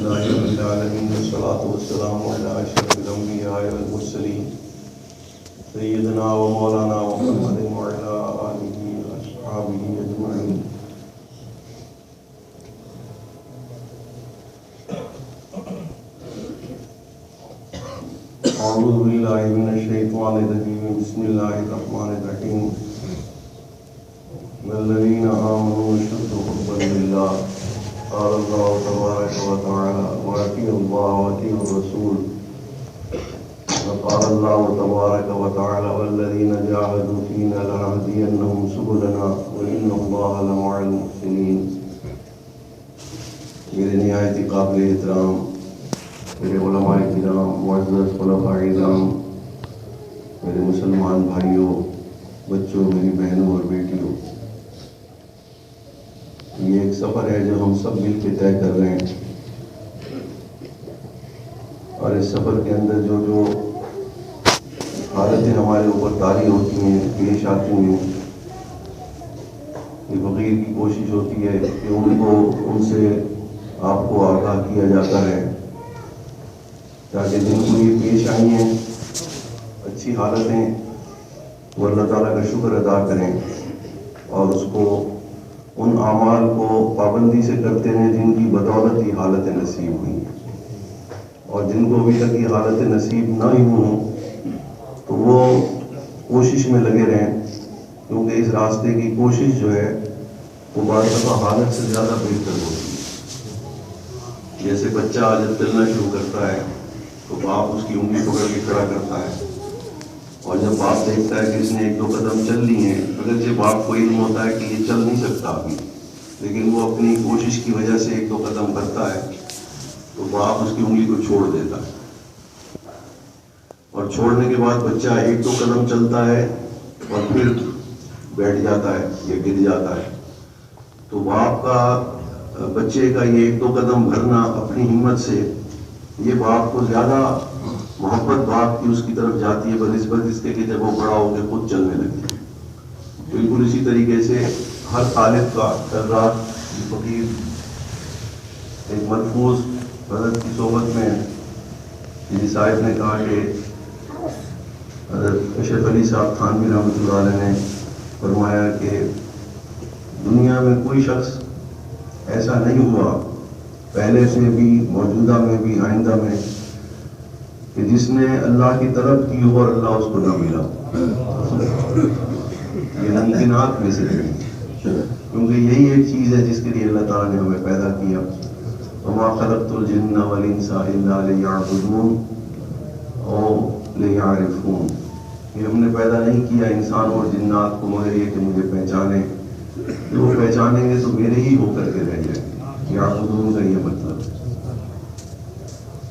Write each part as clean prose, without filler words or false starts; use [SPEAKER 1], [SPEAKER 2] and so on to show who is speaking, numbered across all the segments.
[SPEAKER 1] لله رب العالمين والصلاة والسلام على أشرف الأنبياء والمرسلين سيدنا ومولانا محمد وعلى آله وأصحابه أجمعين. أعوذ بالله من الشيطان الرجيم. بسم الله الرحمن الرحيم. والذين آمنوا أشد حبا لله. قال الله تبارك وتعالى وأطيعوا الله وأطيعوا الرسول. وقال الله تبارك وتعالى والذين جاهدوا فينا لنهدينهم سبلنا وإن الله لمع المحسنين. میرے نہایت قابل احترام میرے علماء کرام، معزز خلفاء اعظام، میرے مسلمان بھائیوں، بچوں، میری بہنوں اور بیٹیوں، یہ ایک سفر ہے جو ہم سب مل کے طے کر رہے ہیں، اور اس سفر کے اندر جو حالتیں ہمارے اوپر طاری ہوتی ہیں، پیش آتی ہیں، یہ فقیر کی کوشش ہوتی ہے کہ ان سے آپ کو آگاہ کیا جاتا ہے تاکہ جن کو یہ پیش آئی ہیں اچھی حالتیں، وہ اللہ تعالیٰ کا شکر ادا کریں اور اس کو ان اعمال کو پابندی سے کرتے ہیں جن کی بدولت یہ حالتیں نصیب ہوئی ہیں، اور جن کو ابھی تک یہ حالتیں نصیب نہ ہی ہوں تو وہ کوشش میں لگے رہیں، کیونکہ اس راستے کی کوشش جو ہے وہ بعض دفعہ حالت سے زیادہ بہتر ہوتی ہے۔ جیسے بچہ جب چلنا شروع کرتا ہے تو باپ اس کی انگلی پکڑ کے کھڑا کرتا ہے، اور جب باپ دیکھتا ہے کہ اس نے ایک دو قدم چل لی ہیں، اگرچہ باپ کو علم ہوتا ہے کہ یہ چل نہیں سکتا ابھی، لیکن وہ اپنی کوشش کی وجہ سے ایک دو قدم کرتا ہے تو باپ اس کی انگلی کو چھوڑ دیتا ہے، اور چھوڑنے کے بعد بچہ ایک دو قدم چلتا ہے اور پھر بیٹھ جاتا ہے یا گر جاتا ہے، تو باپ کا بچے کا یہ ایک دو قدم بھرنا اپنی ہمت سے، یہ باپ کو زیادہ محبت باپ کی اس کی طرف جاتی ہے بنسبت اس کے کہ جب وہ بڑا ہو کے خود چلنے لگے۔ بالکل اسی طریقے سے ہر طالب کا رات فقیر ایک ملفوظ حضرت کی صحبت میں جی صاحب نے کہا کہ حضرت اشرف علی صاحب تھانوی رحمۃ اللہ علیہ نے فرمایا کہ دنیا میں کوئی شخص ایسا نہیں ہوا پہلے سے بھی، موجودہ میں بھی، آئندہ میں، کہ جس نے اللہ کی طرف کی ہو اور اللہ اس کو نہ ملا۔ یہ ممکنات میں سے نہیں، کیونکہ یہی ایک چیز ہے جس کے لیے اللہ تعالیٰ نے ہمیں پیدا کیا۔ وما خلقت الجن والانس الا لیعبدون او لیعرفون، یہ ہم نے پیدا نہیں کیا انسان اور جنات کو مگر یہ کہ مجھے پہچانیں، کہ وہ پہچانیں گے تو میرے ہی ہو کر کے رہ جائیں گے۔ یعبدون کا یہ مطلب۔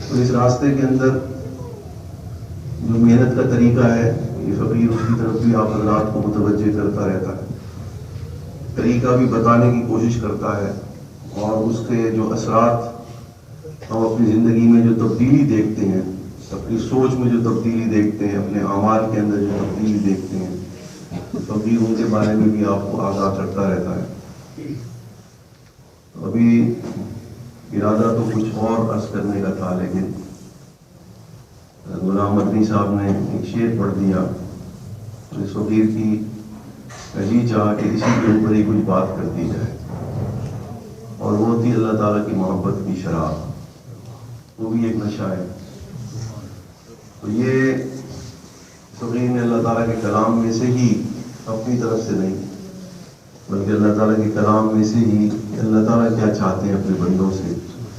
[SPEAKER 1] تو اس راستے کے اندر جو محنت کا طریقہ ہے یہ فقیر اس کی طرف بھی آپ حضرات کو متوجہ کرتا رہتا ہے، طریقہ بھی بتانے کی کوشش کرتا ہے، اور اس کے جو اثرات ہم اپنی زندگی میں جو تبدیلی دیکھتے ہیں، اپنی سوچ میں جو تبدیلی دیکھتے ہیں، اپنے اعمال کے اندر جو تبدیلی دیکھتے ہیں، فقیر ان کے بارے میں بھی آپ کو آگاہ کرتا رہتا ہے۔ ابھی ارادہ تو کچھ اور عرض کرنے کا تھا، لیکن غلام مدنی صاحب نے ایک شعر پڑھ دیا، اس فقیر کی جی چاہا کہ اسی کے اوپر ہی کچھ بات کر دی جائے، اور وہ تھی اللہ تعالیٰ کی محبت کی شراب، وہ بھی ایک نشہ ہے۔ تو یہ فقیر نے اللہ تعالیٰ کے کلام میں سے ہی، اپنی طرف سے نہیں بلکہ اللہ تعالیٰ کے کلام میں سے ہی اللہ تعالیٰ کیا چاہتے ہیں اپنے بندوں سے،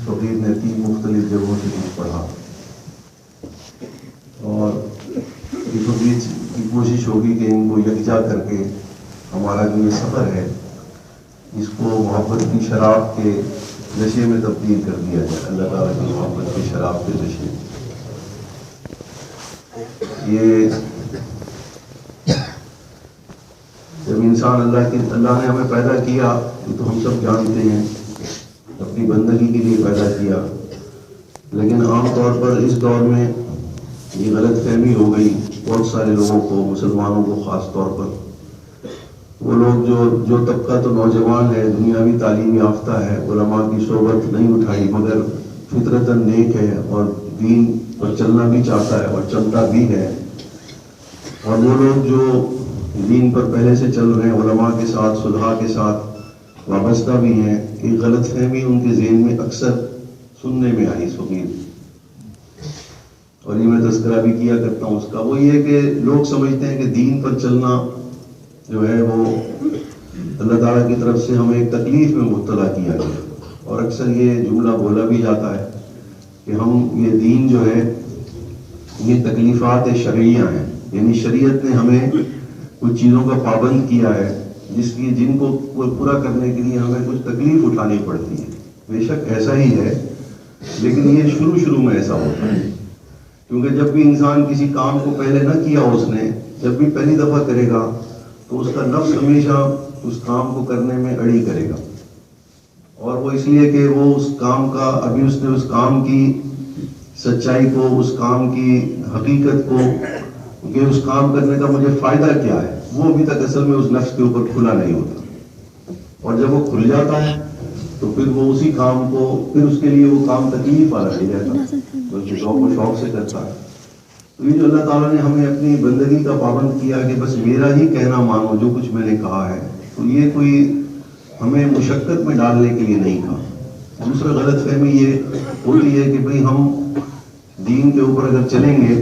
[SPEAKER 1] فقیر نے 3 مختلف جگہوں سے کچھ پڑھا، اور یہ فقیر کی کوشش ہوگی کہ ان کو یکجا کر کے ہمارا جو یہ سفر ہے اس کو محبت کی شراب کے نشے میں تبدیل کر دیا جائے، اللہ تعالیٰ کی محبت کی شراب کے نشے۔ یہ جب انسان اللہ نے ہمیں پیدا کیا تو ہم سب جانتے ہیں اپنی بندگی کے لیے پیدا کیا، لیکن عام طور پر اس دور میں یہ غلط فہمی ہو گئی بہت سارے لوگوں کو، مسلمانوں کو خاص طور پر، وہ لوگ جو طبقہ تو نوجوان ہے، دنیاوی تعلیم یافتہ ہے، علماء کی صحبت نہیں اٹھائی مگر فطرتاً نیک ہے اور دین پر چلنا بھی چاہتا ہے اور چلتا بھی ہے، اور وہ لوگ جو دین پر پہلے سے چل رہے ہیں، علماء کے ساتھ صلحاء کے ساتھ وابستہ بھی ہیں، ایک غلط فہمی ان کے ذہن میں اکثر سننے میں آئی سنی، اور یہ میں تذکرہ بھی کیا کرتا ہوں اس کا، وہ یہ کہ لوگ سمجھتے ہیں کہ دین پر چلنا جو ہے وہ اللہ تعالیٰ کی طرف سے ہمیں ایک تکلیف میں مبتلا کیا گیا، اور اکثر یہ جملہ بولا بھی جاتا ہے کہ ہم یہ دین جو ہے یہ تکلیفات شرعیہ ہیں، یعنی شریعت نے ہمیں کچھ چیزوں کا پابند کیا ہے جن کو پورا کرنے کے لیے ہمیں کچھ تکلیف اٹھانی پڑتی ہے۔ بے شک ایسا ہی ہے، لیکن یہ شروع میں ایسا ہوتا ہے، کیونکہ جب بھی انسان کسی کام کو پہلے نہ کیا اس نے، جب بھی پہلی دفعہ کرے گا تو اس کا نفس ہمیشہ اس کام کو کرنے میں اڑی کرے گا، اور وہ اس لیے کہ وہ اس کام کا ابھی اس نے اس کام کی سچائی کو، اس کام کی حقیقت کو کہ اس کام کرنے کا مجھے فائدہ کیا ہے، وہ ابھی تک اصل میں اس نفس کے اوپر کھلا نہیں ہوتا، اور جب وہ کھل جاتا ہے تو پھر وہ اسی کام کو، پھر اس کے لیے وہ کام تکلیف والا نہیں رہتا، بلکہ ذوق و شوق سے کرتا ہے۔ تو یہ جو اللہ تعالیٰ نے ہمیں اپنی بندگی کا پابند کیا کہ بس میرا ہی کہنا مانو جو کچھ میں نے کہا ہے، تو یہ کوئی ہمیں مشقت میں ڈالنے کے لیے نہیں کہا۔ دوسرا غلط فہمی یہ ہوتی ہے کہ بھئی ہم دین کے اوپر اگر چلیں گے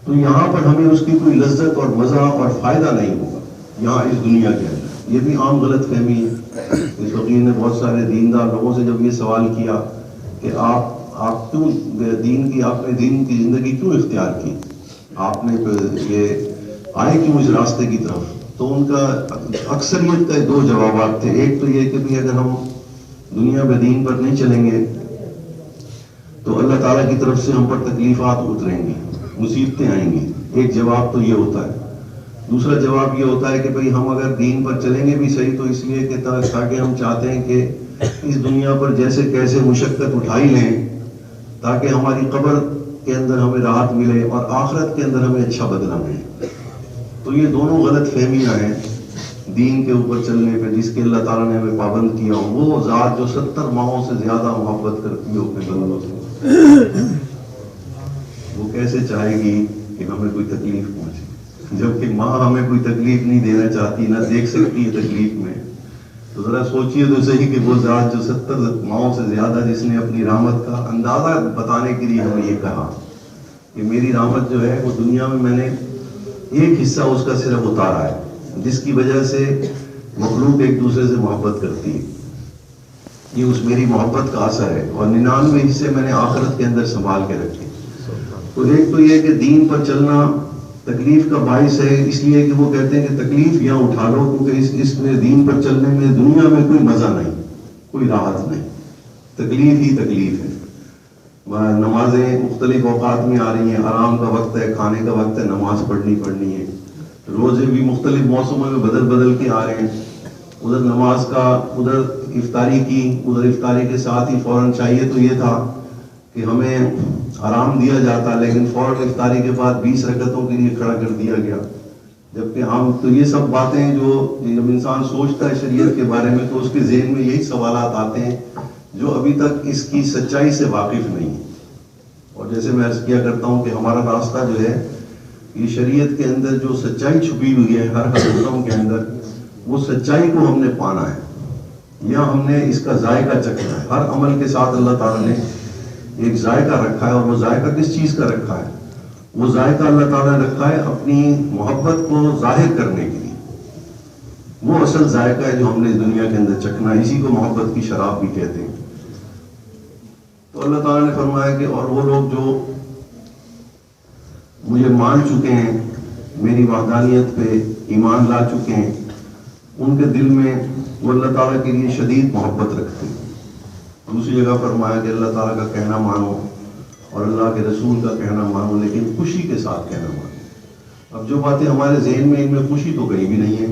[SPEAKER 1] تو یہاں پر ہمیں اس کی کوئی لذت اور مزہ اور فائدہ نہیں ہوگا یہاں اس دنیا کے اندر، یہ بھی عام غلط فہمی ہے۔ اس فقیر نے بہت سارے دیندار لوگوں سے جب یہ سوال کیا کہ آپ کیوں آپ نے دین کی زندگی کیوں اختیار کی، آپ نے یہ آئے کیوں اس راستے کی طرف، تو ان کا اکثریت کا دو جوابات تھے۔ ایک تو یہ کہ اگر ہم دنیا میں دین پر نہیں چلیں گے تو اللہ تعالیٰ کی طرف سے ہم پر تکلیفات اتریں گی، مصیبتیں آئیں گی، ایک جواب تو یہ ہوتا ہے۔ دوسرا جواب یہ ہوتا ہے کہ بھئی ہم اگر دین پر چلیں گے بھی صحیح تو اس لیے کہ تاکہ ہم چاہتے ہیں کہ اس دنیا پر جیسے کیسے مشقت اٹھائی لیں تاکہ ہماری قبر کے اندر ہمیں راحت ملے اور آخرت کے اندر ہمیں اچھا بدلہ ملے۔ تو یہ دونوں غلط فہمیاں ہیں دین کے اوپر چلنے پہ، جس کے اللہ تعالیٰ نے ہمیں پابند کیا ہو۔ وہ ذات جو 70 ماہوں سے زیادہ محبت کرتی ہو اپنے بندوں سے، وہ کیسے چاہے گی کہ ہمیں کوئی تکلیف پہنچے، جبکہ ماں ہمیں کوئی تکلیف نہیں دینا چاہتی، نہ دیکھ سکتی ہے تکلیف میں۔ تو ذرا سوچئے تو صحیح کہ وہ ذات جو 70 ماہوں سے زیادہ، جس نے اپنی رحمت کا اندازہ بتانے کے لیے ہمیں یہ کہا کہ میری رحمت جو ہے وہ دنیا میں نے ایک حصہ اس کا صرف اتارا ہے، جس کی وجہ سے مخلوق ایک دوسرے سے محبت کرتی ہے، یہ اس میری محبت کا اثر ہے، اور 99 حصے میں نے آخرت کے اندر سنبھال کے رکھے۔ تو ایک تو یہ کہ دین پر چلنا تکلیف کا باعث ہے، اس لیے کہ وہ کہتے ہیں کہ تکلیف یہاں اٹھا لو، کیونکہ اس میں دین پر چلنے میں دنیا میں کوئی مزہ نہیں، کوئی راحت نہیں، تکلیف ہی تکلیف ہے۔ نمازیں مختلف اوقات میں آ رہی ہیں، آرام کا وقت ہے، کھانے کا وقت ہے، نماز پڑھنی ہے، روزے بھی مختلف موسموں میں بدل کے آ رہے ہیں، ادھر نماز کا، ادھر افطاری کی، ادھر افطاری کے ساتھ ہی فوراً چاہیے تو یہ تھا کہ ہمیں آرام دیا جاتا، لیکن فوراً افطاری کے بعد 20 رکعتوں کے لیے کھڑا کر دیا گیا، جبکہ ہم تو یہ سب باتیں جو جب انسان سوچتا ہے شریعت کے بارے میں تو اس کے ذہن میں یہی سوالات آتے ہیں جو ابھی تک اس کی سچائی سے واقف نہیں ہے۔ اور جیسے میں عرض کیا کرتا ہوں کہ ہمارا راستہ جو ہے یہ شریعت کے اندر جو سچائی چھپی ہوئی ہے ہر حقیقتوں کے اندر، وہ سچائی کو ہم نے پانا ہے یا ہم نے اس کا ذائقہ چکھنا ہے۔ ہر عمل کے ساتھ اللہ تعالیٰ نے ایک ذائقہ رکھا ہے، اور وہ ذائقہ کس چیز کا رکھا ہے؟ وہ ذائقہ اللہ تعالیٰ نے رکھا ہے اپنی محبت کو ظاہر کرنے کے لیے، وہ اصل ذائقہ ہے جو ہم نے اس دنیا کے اندر چکھنا ہے، اسی کو محبت کی شراب بھی کہتے ہیں۔ تو اللہ تعالیٰ نے فرمایا کہ اور وہ لوگ جو مجھے مان چکے ہیں، میری وحدانیت پہ ایمان لا چکے ہیں، ان کے دل میں وہ اللہ تعالیٰ کے لیے شدید محبت رکھتے ہیں۔ دوسری جگہ فرمایا کہ اللہ تعالیٰ کا کہنا مانو اور اللہ کے رسول کا کہنا مانو، لیکن خوشی کے ساتھ کہنا مانو۔ اب جو باتیں ہمارے ذہن میں، ان میں خوشی تو کہیں بھی نہیں ہے،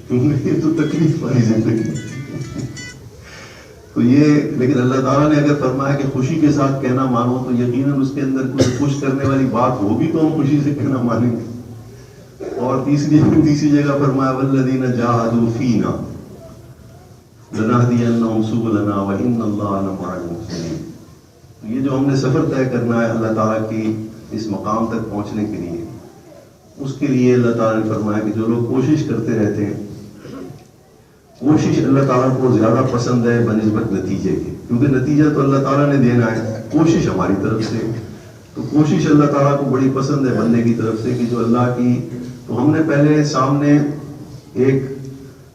[SPEAKER 1] کیونکہ یہ تو تکلیف والی زندگی ہے۔ تو یہ، لیکن اللہ تعالیٰ نے اگر فرمایا کہ خوشی کے ساتھ کہنا مانو تو یقیناً اس کے اندر کوئی خوش کرنے والی بات ہوگی تو ہم خوشی سے کہنا مانیں گے۔ اور تیسری جگہ فرمایا والذین جاہدوا فینا لنہدینہم سبلنا وان اللہ لمع المحسنین۔ یہ جو ہم نے سفر طے کرنا ہے اللہ تعالیٰ کی اس مقام تک پہنچنے کے لیے، اس کے لیے اللہ تعالیٰ نے فرمایا کہ جو لوگ کوشش کرتے رہتے ہیں، کوشش اللہ تعالیٰ کو زیادہ پسند ہے بنسبت نتیجے کے، کیونکہ نتیجہ تو اللہ تعالیٰ نے دینا ہے، کوشش ہماری طرف سے، تو کوشش اللہ تعالیٰ کو بڑی پسند ہے بندے کی طرف سے کہ جو اللہ کی، تو ہم نے پہلے سامنے ایک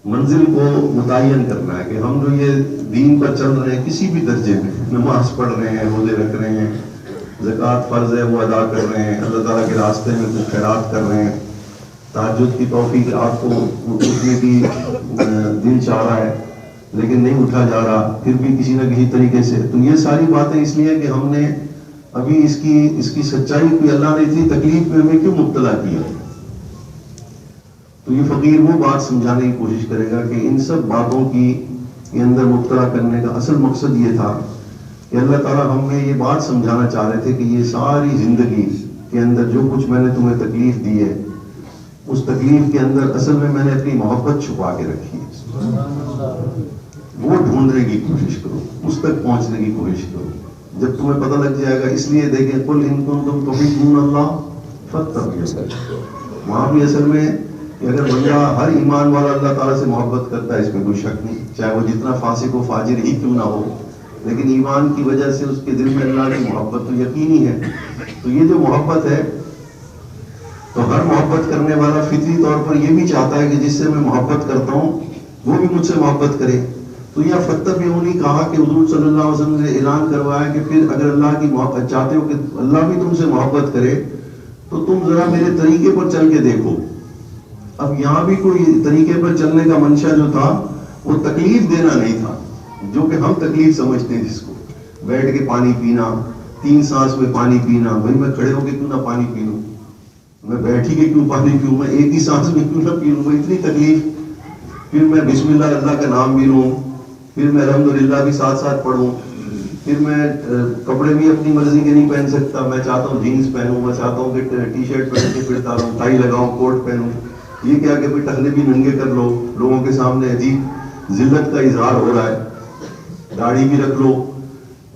[SPEAKER 1] منزل کو متعین کرنا ہے کہ ہم جو یہ دین پر چل رہے ہیں کسی بھی درجے میں، نماز پڑھ رہے ہیں، روزے رکھ رہے ہیں، زکوٰۃ فرض ہے وہ ادا کر رہے ہیں، اللہ تعالیٰ کے راستے میں کچھ خیرات کر رہے ہیں، تہجد کی توفیق آپ کو اٹھنے کی دل چاہ رہا ہے لیکن نہیں اٹھا جا رہا، پھر بھی کسی نہ کسی طریقے سے، تو یہ ساری باتیں اس لیے کہ ہم نے ابھی اس کی سچائی کو اللہ نے اتنی تکلیف میں ہمیں کیوں مبتلا کیا، تو یہ فقیر وہ بات سمجھانے کی کوشش کرے گا کہ ان سب باتوں کی یہ اندر مبتلا کرنے کا اصل مقصد یہ تھا کہ اللہ تعالیٰ ہمیں یہ بات سمجھانا چاہ رہے تھے کہ یہ ساری زندگی کے اندر جو کچھ میں نے تمہیں تکلیف دی ہے، اس تکلیف کے اندر اصل میں نے اپنی محبت چھپا کے رکھی ہے، وہ ڈھونڈنے کی کوشش کرو، اس تک پہنچنے کی کوشش کرو، جب تمہیں پتہ لگ جائے گا۔ اس لیے دیکھیں قل ان کنتم تحبون اللہ فاتبعونی، وہاں بھی اصل میں کہ اگر بندہ ہر ایمان والا اللہ تعالیٰ سے محبت کرتا ہے، اس میں کوئی شک نہیں، چاہے وہ جتنا فاسق و فاجر ہی کیوں نہ ہو، لیکن ایمان کی وجہ سے اس کے دل میں اللہ کی محبت تو یقینی ہے۔ تو یہ جو محبت ہے، تو ہر محبت کرنے والا فطری طور پر یہ بھی چاہتا ہے کہ جس سے میں محبت کرتا ہوں وہ بھی مجھ سے محبت کرے۔ تو یہ فاتبعونی کہا کہ حضور صلی اللہ علیہ وسلم نے اعلان کروایا کہ پھر اگر اللہ کی محبت چاہتے ہو کہ اللہ بھی تم سے محبت کرے تو تم ذرا میرے طریقے پر چل کے دیکھو۔ اب یہاں بھی کوئی طریقے پر چلنے کا منشا جو تھا وہ تکلیف دینا نہیں تھا، جو کہ ہم تکلیف سمجھتے ہیں، جس کو بیٹھ کے پانی پینا، 3 سانس میں پانی پینا، بھائی میں کھڑے ہو کے کیوں نہ پانی پی لوں، میں بیٹھی کے کیوں پانی پیوں، میں ایک ہی سانس میں کیوں نہ پی لوں، اتنی تکلیف، پھر میں بسم اللہ کا نام بھی لوں، پھر میں الحمدللہ بھی ساتھ ساتھ پڑھوں، پھر میں کپڑے بھی اپنی مرضی کے نہیں پہن سکتا، میں چاہتا ہوں جینس پہنوں، میں چاہتا ہوں کہ ٹی شرٹ پہن کے پھرتا رہوں، ٹائی لگاؤں، کوٹ پہنوں، یہ کیا کہ پھر ٹخنے بھی ننگے کر لو، لوگوں کے سامنے عجیب ذلت کا اظہار ہو رہا ہے، داڑھی بھی رکھ لو۔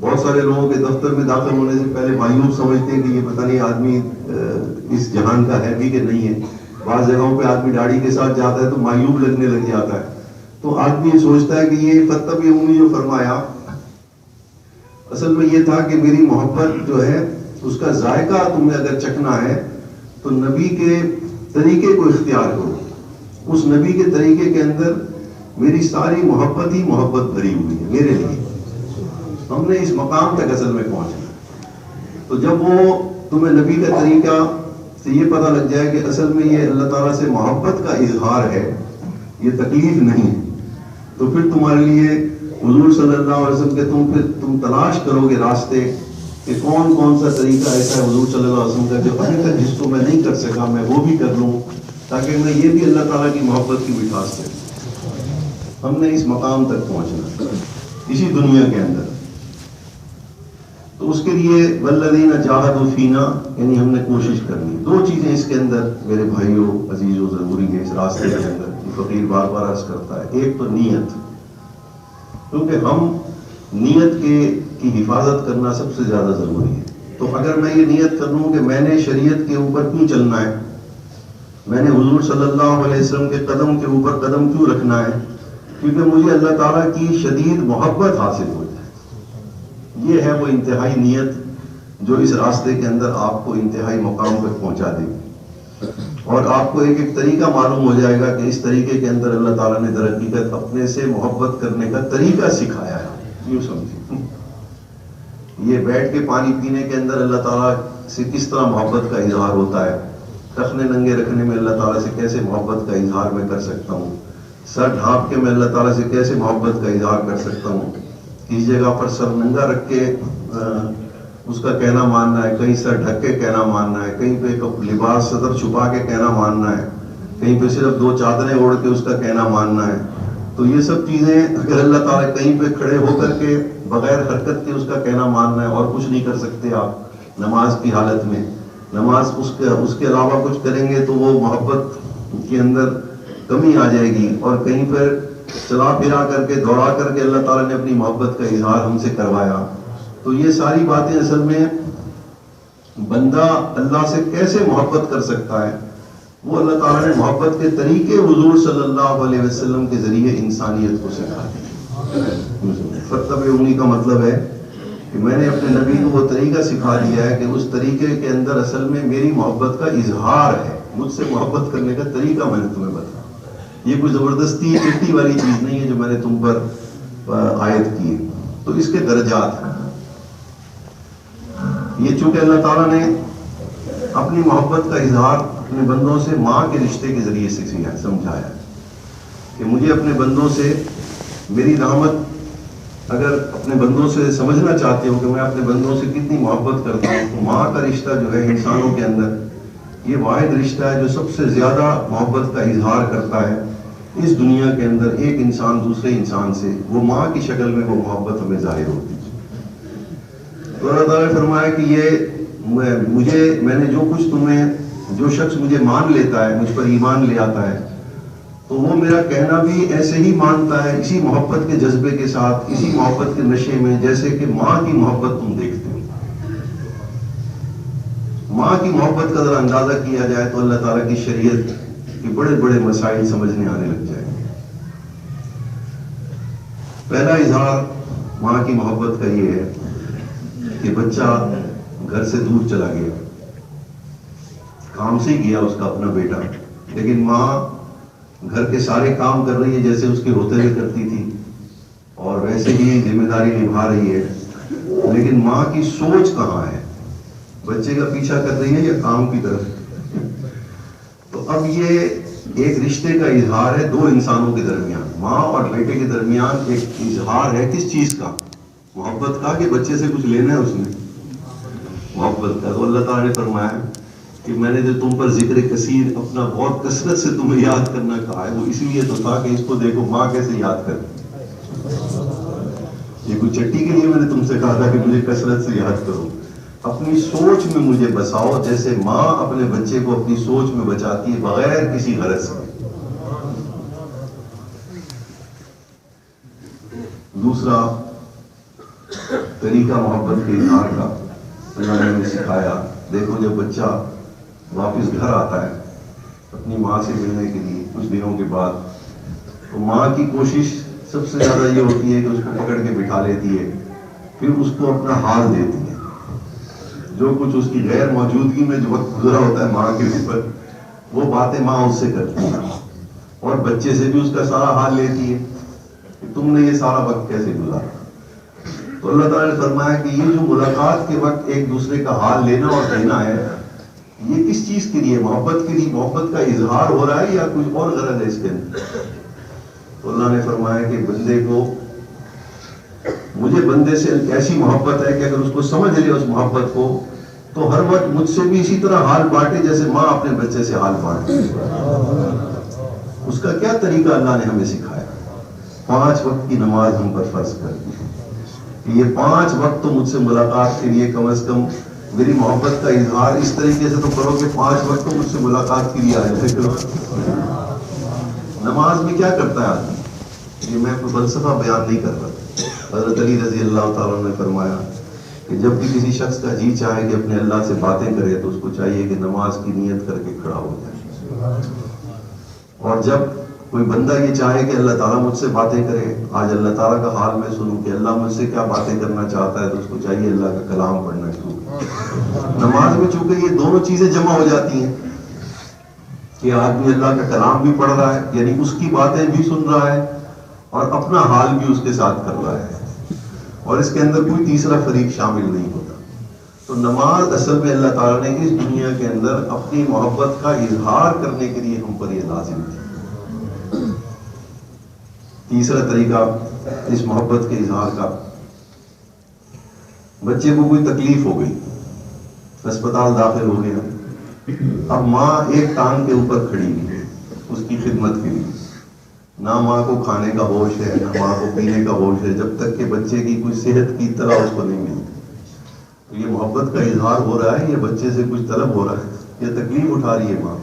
[SPEAKER 1] بہت سارے لوگوں کے دفتر میں داخل ہونے سے پہلے مایوب سمجھتے ہیں کہ یہ پتہ نہیں آدمی اس جہان کا ہے بھی کہ نہیں ہے، بعض جگہوں پہ آدمی داڑھی کے ساتھ جاتا ہے تو مایوب لگنے لگ جاتا ہے، تو آدمی یہ سوچتا ہے کہ یہ فاتبعونی جو فرمایا اصل میں یہ تھا کہ میری محبت جو ہے اس کا ذائقہ تمہیں اگر چکھنا ہے تو نبی کے طریقے کو اختیار کرو، اس نبی کے طریقے کے اندر میری ساری محبت ہی محبت بھری ہوئی ہے میرے لیے، ہم نے اس مقام تک اصل میں پہنچنا۔ تو جب وہ تمہیں نبی کا طریقہ سے یہ پتہ لگ جائے کہ اصل میں یہ اللہ تعالیٰ سے محبت کا اظہار ہے، یہ تکلیف نہیں ہے، تو پھر تمہارے لیے حضور صلی اللہ علیہ وسلم کے تم تلاش کرو گے راستے کہ کون سا طریقہ ایسا ہے حضور صلی اللہ علیہ وسلم کا جو ابھی تک جس کو میں نہیں کر سکا میں وہ بھی کر لوں، تاکہ میں یہ بھی اللہ تعالیٰ کی محبت کی مٹھاس سے ہم نے اس مقام تک پہنچنا اسی دنیا کے اندر۔ تو اس کے لیے والذین جاہدوا فینا، یعنی ہم نے کوشش کرنی۔ 2 چیزیں اس کے اندر میرے بھائیوں عزیزوں ضروری ہیں اس راستے کے اندر، فقیر بار بار عرض کرتا ہے۔ ایک تو نیت، کیونکہ ہم نیت کی حفاظت کرنا سب سے زیادہ ضروری ہے۔ تو اگر میں یہ نیت کر لوں کہ میں نے شریعت کے اوپر کیوں چلنا ہے، میں نے حضور صلی اللہ علیہ وسلم کے قدم کے اوپر قدم کیوں رکھنا ہے، کیونکہ مجھے اللہ تعالیٰ کی شدید محبت حاصل ہو جائے، یہ ہے وہ انتہائی نیت جو اس راستے کے اندر آپ کو انتہائی مقام تک پہنچا دے گی، اور آپ کو ایک ایک طریقہ معلوم ہو جائے گا کہ اس طریقے کے اندر اللہ تعالیٰ نے در حقیقت اپنے سے محبت کرنے کا طریقہ سکھایا ہے۔ یوں سمجھیں، یہ بیٹھ کے پانی پینے کے اندر اللہ تعالیٰ سے کس طرح محبت کا اظہار ہوتا ہے، ٹخنے ننگے رکھنے میں اللہ تعالیٰ سے کیسے محبت کا اظہار میں کر سکتا ہوں، سر ڈھانپ کے میں اللہ تعالیٰ سے کیسے محبت کا اظہار کر سکتا ہوں، کس جگہ پر سر ننگا رکھ کے اس کا کہنا ماننا ہے، کہیں سر ڈھک کے کہنا ماننا ہے، کہیں پہ لباس صدر چھپا کے کہنا ماننا ہے، کہیں پہ صرف 2 چادریں اوڑھ کے اس کا کہنا ماننا ہے۔ تو یہ سب چیزیں اگر اللہ تعالیٰ کہیں پہ کھڑے ہو کر کے بغیر حرکت کے اس کا کہنا ماننا ہے، اور کچھ نہیں کر سکتے آپ نماز کی حالت میں، نماز اس کے علاوہ کچھ کریں گے تو وہ محبت کے اندر کمی آ جائے گی، اور کہیں پر چلا پھرا کر کے دوڑا کر کے اللہ تعالیٰ نے اپنی محبت کا اظہار ہم سے کروایا تو یہ ساری باتیں اصل میں بندہ اللہ سے کیسے محبت کر سکتا ہے، وہ اللہ تعالیٰ نے محبت کے طریقے حضور صلی اللہ علیہ وسلم کے ذریعے انسانیت کو سکھا دی۔ فتبعونی کا مطلب ہے کہ میں نے اپنے نبی کو وہ طریقہ سکھا دیا ہے کہ اس طریقے کے اندر اصل میں میری محبت کا اظہار ہے، مجھ سے محبت کرنے کا طریقہ میں نے تمہیں بتایا۔ یہ کوئی زبردستی چٹی والی چیز نہیں ہے جو میں نے تم پر عائد کی، تو اس کے درجات ہیں۔ یہ چونکہ اللہ تعالیٰ نے اپنی محبت کا اظہار اپنے بندوں سے ماں کے رشتے کے ذریعے سے سمجھایا کہ مجھے اپنے بندوں سے میری رحمت، اگر اپنے بندوں سے سمجھنا چاہتے ہو کہ میں اپنے بندوں سے کتنی محبت کرتا ہوں، تو ماں کا رشتہ جو ہے انسانوں کے اندر یہ واحد رشتہ ہے جو سب سے زیادہ محبت کا اظہار کرتا ہے اس دنیا کے اندر۔ ایک انسان دوسرے انسان سے وہ ماں کی شکل میں وہ محبت ہمیں ظاہر ہوتی ہے۔ تو اللہ تعالیٰ نے فرمایا کہ یہ میں نے جو کچھ تمہیں، جو شخص مجھے مان لیتا ہے، مجھ پر ایمان لے آتا ہے، تو وہ میرا کہنا بھی ایسے ہی مانتا ہے، اسی محبت کے جذبے کے ساتھ، اسی محبت کے نشے میں، جیسے کہ ماں کی محبت تم دیکھتے ہو۔ ماں کی محبت کا ذرا اندازہ کیا جائے تو اللہ تعالیٰ کی شریعت کے بڑے بڑے مسائل سمجھنے آنے لگ جائیں گے۔ پہلا اظہار ماں کی محبت کا یہ ہے کہ بچہ گھر سے دور چلا گیا، کام سے ہی گیا اس کا اپنا بیٹا، لیکن ماں گھر کے سارے کام کر رہی ہے جیسے اس کے ہوتے ہوئے کرتی تھی، اور ویسے ہی ذمہ داری نبھا رہی ہے، لیکن ماں کی سوچ کہاں ہے؟ بچے کا پیچھا کر رہی ہے یا کام کی طرف؟ تو اب یہ ایک رشتے کا اظہار ہے دو انسانوں کے درمیان، ماں اور بیٹے کے درمیان ایک اظہار ہے کس چیز کا؟ محبت کا، کہ بچے سے کچھ لینا ہے اس نے؟ محبت کا۔ تو اللہ تعالیٰ نے فرمایا کہ میں نے جو تم پر ذکر کثیر، اپنا بہت کثرت سے تمہیں یاد کرنا کہا ہے، وہ اس لیے تو تھا کہ اس کو دیکھو ماں کیسے یاد کرتی۔ یہ کوئی چٹی کے لیے میں نے تم سے کہا تھا کہ مجھے کثرت سے یاد کرو، اپنی سوچ میں مجھے بساؤ، جیسے ماں اپنے بچے کو اپنی سوچ میں بچاتی ہے بغیر کسی غرض کے۔ دوسرا طریقہ محبت کے اظہار کا اللہ نے ہمیں سکھایا، دیکھو جب بچہ واپس گھر آتا ہے اپنی ماں سے ملنے کے لیے کچھ دنوں کے بعد، تو ماں کی کوشش سب سے زیادہ یہ ہوتی ہے کہ اس کو پکڑ کے بٹھا لیتی ہے، پھر اس کو اپنا حال دیتی ہے، جو کچھ اس کی غیر موجودگی میں جو وقت گزرا ہوتا ہے ماں کے اوپر، وہ باتیں ماں اس سے کرتی ہے، اور بچے سے بھی اس کا سارا حال لیتی ہے کہ تم نے یہ سارا وقت کیسے گزارا۔ تو اللہ تعالیٰ نے فرمایا کہ یہ جو ملاقات کے وقت ایک دوسرے کا حال لینا اور دینا ہے، یہ کس چیز کے لیے؟ محبت کے لیے، محبت کا اظہار ہو رہا ہے یا کچھ اور غرض ہے اس کے اندر؟ تو اللہ نے فرمایا کہ بندے کو، مجھے بندے سے ایسی محبت ہے کہ اگر اس کو سمجھ لے اس محبت کو، تو ہر وقت مجھ سے بھی اسی طرح حال بانٹے جیسے ماں اپنے بچے سے حال بانٹتی ہے۔ اس کا کیا طریقہ اللہ نے ہمیں سکھایا؟ 5 وقت کی نماز ہم پر فرض کر دی، یہ 5 وقت تو مجھ سے ملاقات کے لیے کم از کم میری محبت کا اظہار اس طریقے سے تو کرو کہ 5 وقت تو مجھ سے ملاقات کے لیے آئے کرو۔ نماز میں کیا کرتا ہے آدمی؟ یہ میں کوئی فلسفہ بیان نہیں کر رہا۔ حضرت علی رضی اللہ تعالیٰ نے فرمایا کہ جب بھی کسی شخص کا جی چاہے کہ اپنے اللہ سے باتیں کرے تو اس کو چاہیے کہ نماز کی نیت کر کے کھڑا ہو جائے، اور جب کوئی بندہ یہ چاہے کہ اللہ تعالیٰ مجھ سے باتیں کرے، آج اللہ تعالیٰ کا حال میں سنوں کہ اللہ مجھ سے کیا باتیں کرنا چاہتا ہے، تو اس کو چاہیے اللہ کا کلام پڑھنا شروع۔ نماز میں چونکہ یہ دونوں چیزیں جمع ہو جاتی ہیں کہ آدمی اللہ کا کلام بھی پڑھ رہا ہے، یعنی اس کی باتیں بھی سن رہا ہے، اور اپنا حال بھی اس کے ساتھ کر رہا ہے، اور اس کے اندر کوئی تیسرا فریق شامل نہیں ہوتا۔ تو نماز اصل میں اللہ تعالیٰ نے اس دنیا کے اندر اپنی محبت کا اظہار کرنے کے لیے ہم پر یہ لازم تھی۔ تیسرا طریقہ اس محبت کے اظہار کا، بچے کو کوئی تکلیف ہو گئی، اسپتال داخل ہو گیا، اب ماں ایک ٹانگ کے اوپر کھڑی ہے اس کی خدمت کے لیے، نہ ماں کو کھانے کا ہوش ہے نہ ماں کو پینے کا ہوش ہے، جب تک کہ بچے کی کوئی صحت کی اطلاع اس کو نہیں ملتی۔ تو یہ محبت کا اظہار ہو رہا ہے، یہ بچے سے کچھ طلب ہو رہا ہے، یہ تکلیف اٹھا رہی ہے ماں۔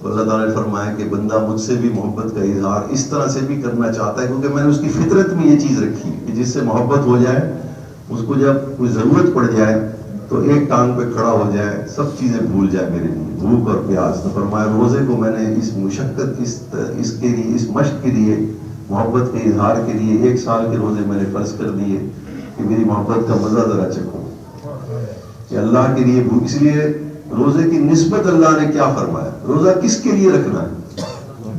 [SPEAKER 1] تو اللہ تعالیٰ نے فرمایا کہ بندہ مجھ سے بھی محبت کا اظہار اس طرح سے بھی کرنا چاہتا ہے کیونکہ میں نے اس کی فطرت میں یہ چیز رکھی کہ جس سے محبت ہو جائے اس کو جب کوئی ضرورت پڑ جائے تو ایک ٹانگ پہ کھڑا ہو جائے, سب چیزیں بھول جائے میرے لیے, بھوک اور پیاس. تو فرمایا روزے کو میں نے اس مشقت اس کے لیے, اس مشق کے لیے, محبت کے اظہار کے لیے 1 سال کے روزے میں نے فرض کر دیے کہ میری محبت کا مزہ ذرا چکھو کہ اللہ کے لیے بھوک. اس لیے روزے کی نسبت اللہ نے کیا فرمایا, روزہ کس کے لیے رکھنا ہے؟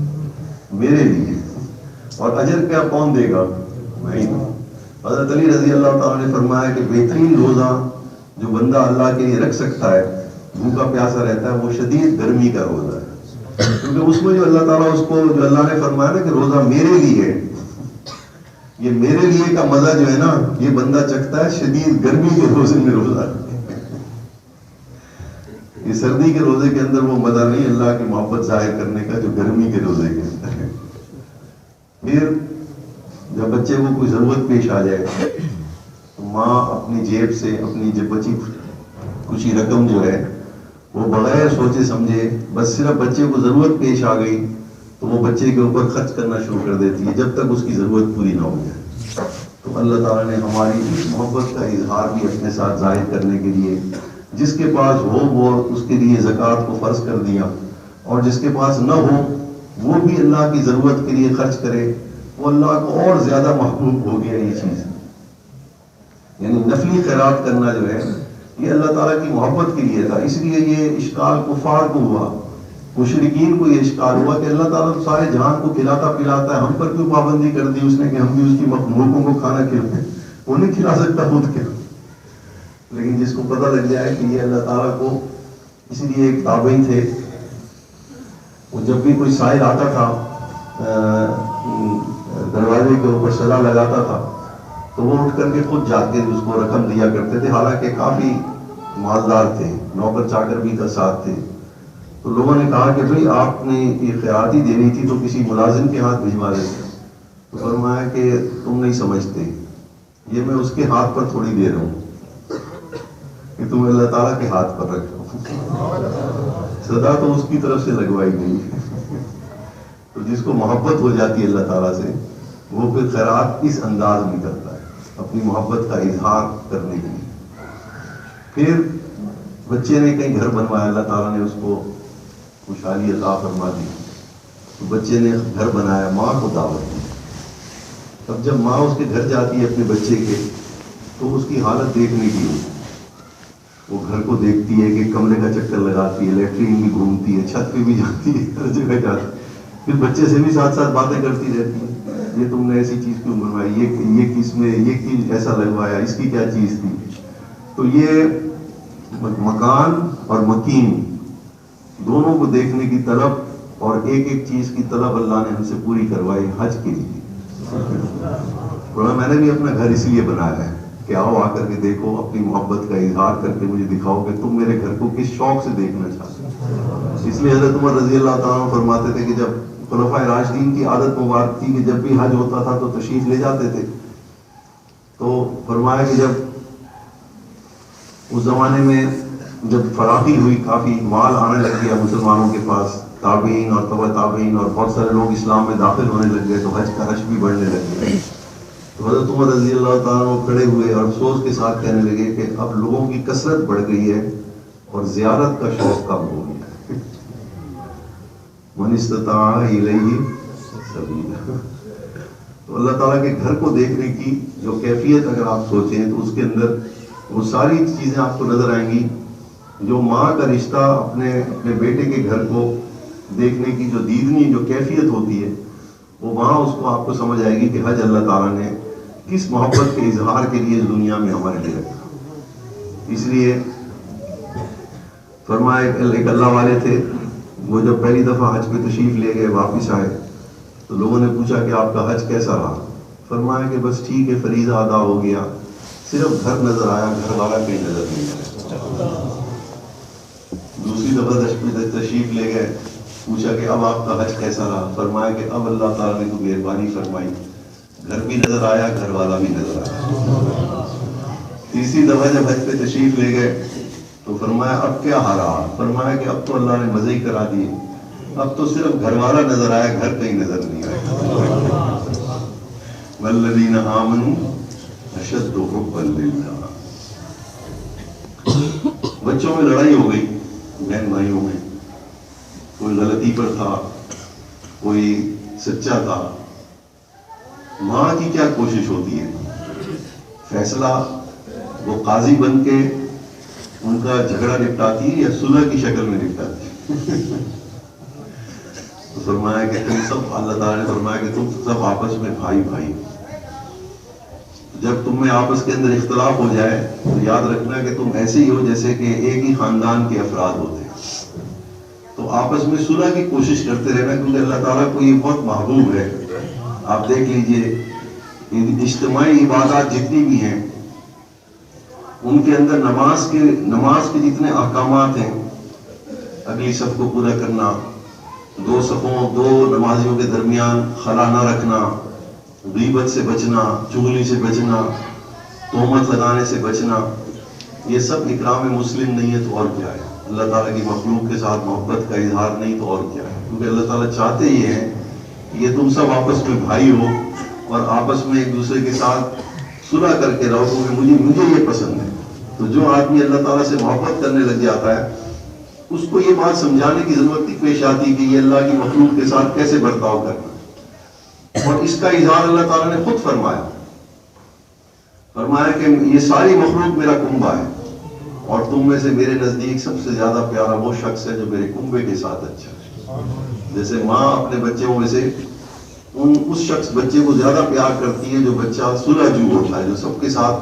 [SPEAKER 1] میرے لیے. اور اجر کیا کون دے گا؟ میں ہی. حضرت علی رضی اللہ تعالیٰ نے فرمایا کہ بہترین روزہ جو بندہ اللہ کے لیے رکھ سکتا ہے, بھوکا پیاسا رہتا ہے, وہ شدید گرمی کا روزہ ہے. کیونکہ اس میں جو اللہ تعالیٰ اس کو, جو اللہ نے فرمایا نا کہ روزہ میرے لیے, یہ میرے لیے کا مزہ جو ہے نا یہ بندہ چکھتا ہے شدید گرمی کے روزے میں روزہ. یہ سردی کے روزے کے اندر وہ مزہ نہیں اللہ کی محبت ظاہر کرنے کا جو گرمی کے روزے کے اندر ہے. پھر جب بچے کو کوئی ضرورت پیش آ جائے تو ماں اپنی جیب سے اپنی جو بچی کچھ رقم جو ہے وہ بغیر سوچے سمجھے بس صرف بچے کو ضرورت پیش آ گئی تو وہ بچے کے اوپر خرچ کرنا شروع کر دیتی ہے جب تک اس کی ضرورت پوری نہ ہو جائے. تو اللہ تعالیٰ نے ہماری اس محبت کا اظہار بھی اپنے ساتھ ظاہر کرنے کے لیے جس کے پاس ہو وہ اس کے لیے زکوٰۃ کو فرض کر دیا, اور جس کے پاس نہ ہو وہ بھی اللہ کی ضرورت کے لیے خرچ کرے, وہ اللہ کو اور زیادہ محبوب ہو گیا یہ چیز. یعنی نفلی خیرات کرنا جو ہے یہ اللہ تعالیٰ کی محبت کے لیے تھا. اس لیے یہ اشکال کفار کو ہوا, مشرکین کو یہ اشکال ہوا کہ اللہ تعالیٰ تو سارے جہان کو کھلاتا پلاتا ہے, ہم پر کیوں پابندی کر دی اس نے کہ ہم بھی اس کی مخلوقوں کو کھانا کھلائیں, وہ نہیں کھلا سکتا خود کے. لیکن جس کو پتہ لگ جائے کہ یہ اللہ تعالیٰ کو, اسی لیے ایک تابعی تھے, وہ جب بھی کوئی سائل آتا تھا دروازے کے اوپر صلا لگاتا تھا تو وہ اٹھ کر کے خود جا کے اس کو رقم دیا کرتے تھے, حالانکہ کافی مالدار تھے, نوکر چاکر بھی کا ساتھ تھے. تو لوگوں نے کہا کہ بھئی آپ نے یہ خیراتی دینی تھی تو کسی ملازم کے ہاتھ بھجوا دیتے. تو فرمایا کہ تم نہیں سمجھتے, یہ میں اس کے ہاتھ پر تھوڑی دے رہا ہوں کہ تم اللہ تعالیٰ کے ہاتھ پر رکھو, صدا تو اس کی طرف سے لگوائی گئی. تو جس کو محبت ہو جاتی ہے اللہ تعالیٰ سے وہ پھر خیرات اس انداز میں کرتا ہے اپنی محبت کا اظہار کرنے کے لیے. پھر بچے نے کہیں گھر بنوایا, اللہ تعالیٰ نے اس کو خوشحالی عطا فرما دی, تو بچے نے گھر بنایا, ماں کو دعوت دی. اب جب ماں اس کے گھر جاتی ہے اپنے بچے کے تو اس کی حالت دیکھنے کی ہوتی, وہ گھر کو دیکھتی ہے کہ کمرے کا چکر لگاتی ہے, لیٹرین بھی گھومتی ہے, چھت پہ بھی جاتی ہے, ہر جگہ جاتی ہے. پھر بچے سے بھی ساتھ ساتھ باتیں کرتی رہتی ہیں, یہ تم نے ایسی چیز کیوں بنوائی, یہ کس میں یہ چیز ایسا لگوایا, اس کی کیا چیز تھی. تو یہ مکان اور مکین دونوں کو دیکھنے کی طلب اور ایک ایک چیز کی طلب اللہ نے ہم سے پوری کروائی حج کے لیے. میں نے بھی اپنا گھر اس لیے بنایا ہے کہ آؤ آ کر کے دیکھو, اپنی محبت کا اظہار کر کے مجھے دکھاؤ کہ تم میرے گھر کو کس شوق سے دیکھنا چاہتے ہو. اس لیے حضرت عمر رضی اللہ تعالیٰ فرماتے تھے کہ جب خلفائے راشدین کی عادت مبارک تھی کہ جب بھی حج ہوتا تھا تو تشریف لے جاتے تھے, تو فرمایا کہ جب اس زمانے میں جب فراخی ہوئی, کافی مال آنے لگ گیا مسلمانوں کے پاس, تابعین اور تبع تابعین اور بہت سارے لوگ اسلام میں داخل ہونے لگ گئے, تو حج کا حج بھی بڑھنے لگ گئے. تو حضرت عمر رضی اللہ تعالیٰ کھڑے ہوئے اور افسوس کے ساتھ کہنے لگے کہ اب لوگوں کی کثرت بڑھ گئی ہے اور زیارت کا شوق کم ہو گیا. من استطاع الیہ سبیلا. تو اللہ تعالیٰ کے گھر کو دیکھنے کی جو کیفیت اگر آپ سوچیں تو اس کے اندر وہ ساری چیزیں آپ کو نظر آئیں گی. جو ماں کا رشتہ اپنے بیٹے کے گھر کو دیکھنے کی جو دیدنی جو کیفیت ہوتی ہے وہ وہاں اس کو آپ کو سمجھ آئے گی کہ حج اللہ تعالیٰ نے کس محبت کے اظہار کے لیے اس دنیا میں ہمارے لیے رکھا. اس لیے فرمایا ایک اللہ والے تھے, وہ جب پہلی دفعہ حج پہ تشریف لے گئے واپس آئے تو لوگوں نے پوچھا کہ آپ کا حج کیسا رہا. فرمایا کہ بس ٹھیک ہے, فریضہ ادا ہو گیا, صرف گھر نظر آیا, گھر والا کہیں نظر نہیں آیا. دوسری دفعہ تشریف لے گئے, پوچھا کہ اب آپ کا حج کیسا رہا. فرمایا کہ اب اللہ تعالیٰ نے تو مہربانی فرمائی, گھر بھی نظر آیا, گھر والا بھی نظر آیا. تیسری دفعہ جب حج پہ تشریف لے گئے تو فرمایا اب کیا ہارا. فرمایا کہ اب تو اللہ نے مزے ہی کرا دیے, اب تو صرف گھر والا نظر آیا, گھر کہیں نظر نہیں آیا. والذین آمنوا اشد حبا للہ. بچوں میں لڑائی ہو گئی, بہن بھائیوں میں, کوئی غلطی پر تھا, کوئی سچا تھا. ماں کی کیا کوشش ہوتی ہے, فیصلہ وہ قاضی بن کے ان کا جھگڑا نپٹاتی ہے یا صلح کی شکل میں نپٹاتی ہے؟ تو فرمایا کہ تم سب, اللہ تعالیٰ نے فرمایا کہ تم سب آپس میں بھائی بھائی. جب تم میں آپس کے اندر اختلاف ہو جائے تو یاد رکھنا کہ تم ایسے ہی ہو جیسے کہ ایک ہی خاندان کے افراد ہوتے ہیں. تو آپس میں صلح کی کوشش کرتے رہنا, کیونکہ اللہ تعالیٰ کو یہ بہت محبوب ہے. آپ دیکھ لیجئے اجتماعی عبادات جتنی بھی ہیں ان کے اندر نماز کے جتنے احکامات ہیں, اگلی صف کو پورا کرنا, دو صفوں دو نمازیوں کے درمیان خلا نہ رکھنا, غیبت سے بچنا, چغلی سے بچنا, تہمت لگانے سے بچنا, یہ سب اکرام مسلم نہیں ہے تو اور کیا ہے؟ اللہ تعالیٰ کی مخلوق کے ساتھ محبت کا اظہار نہیں تو اور کیا ہے؟ کیونکہ اللہ تعالیٰ چاہتے یہ ہیں کہ یہ تم سب آپس میں بھائی ہو اور آپس میں ایک دوسرے کے ساتھ صلح کر کے رہو, کیونکہ مجھے یہ پسند ہے. تو جو آدمی اللہ تعالیٰ سے محبت کرنے لگ جاتا ہے اس کو یہ بات سمجھانے کی ضرورت نہیں پیش آتی کہ یہ اللہ کی مخلوق کے ساتھ کیسے برتاؤ کرنا. اور اس کا اظہار اللہ تعالیٰ نے خود فرمایا کہ یہ ساری مخلوق میرا کنبہ ہے اور تم میں سے میرے نزدیک سب سے زیادہ پیارا وہ شخص ہے جو میرے کنبے کے ساتھ اچھا ہے. جیسے ماں اپنے بچوں میں سے اس بچے کو زیادہ پیار کرتی ہے جو بچہ صلح جو ہوتا ہے, جو سب کے ساتھ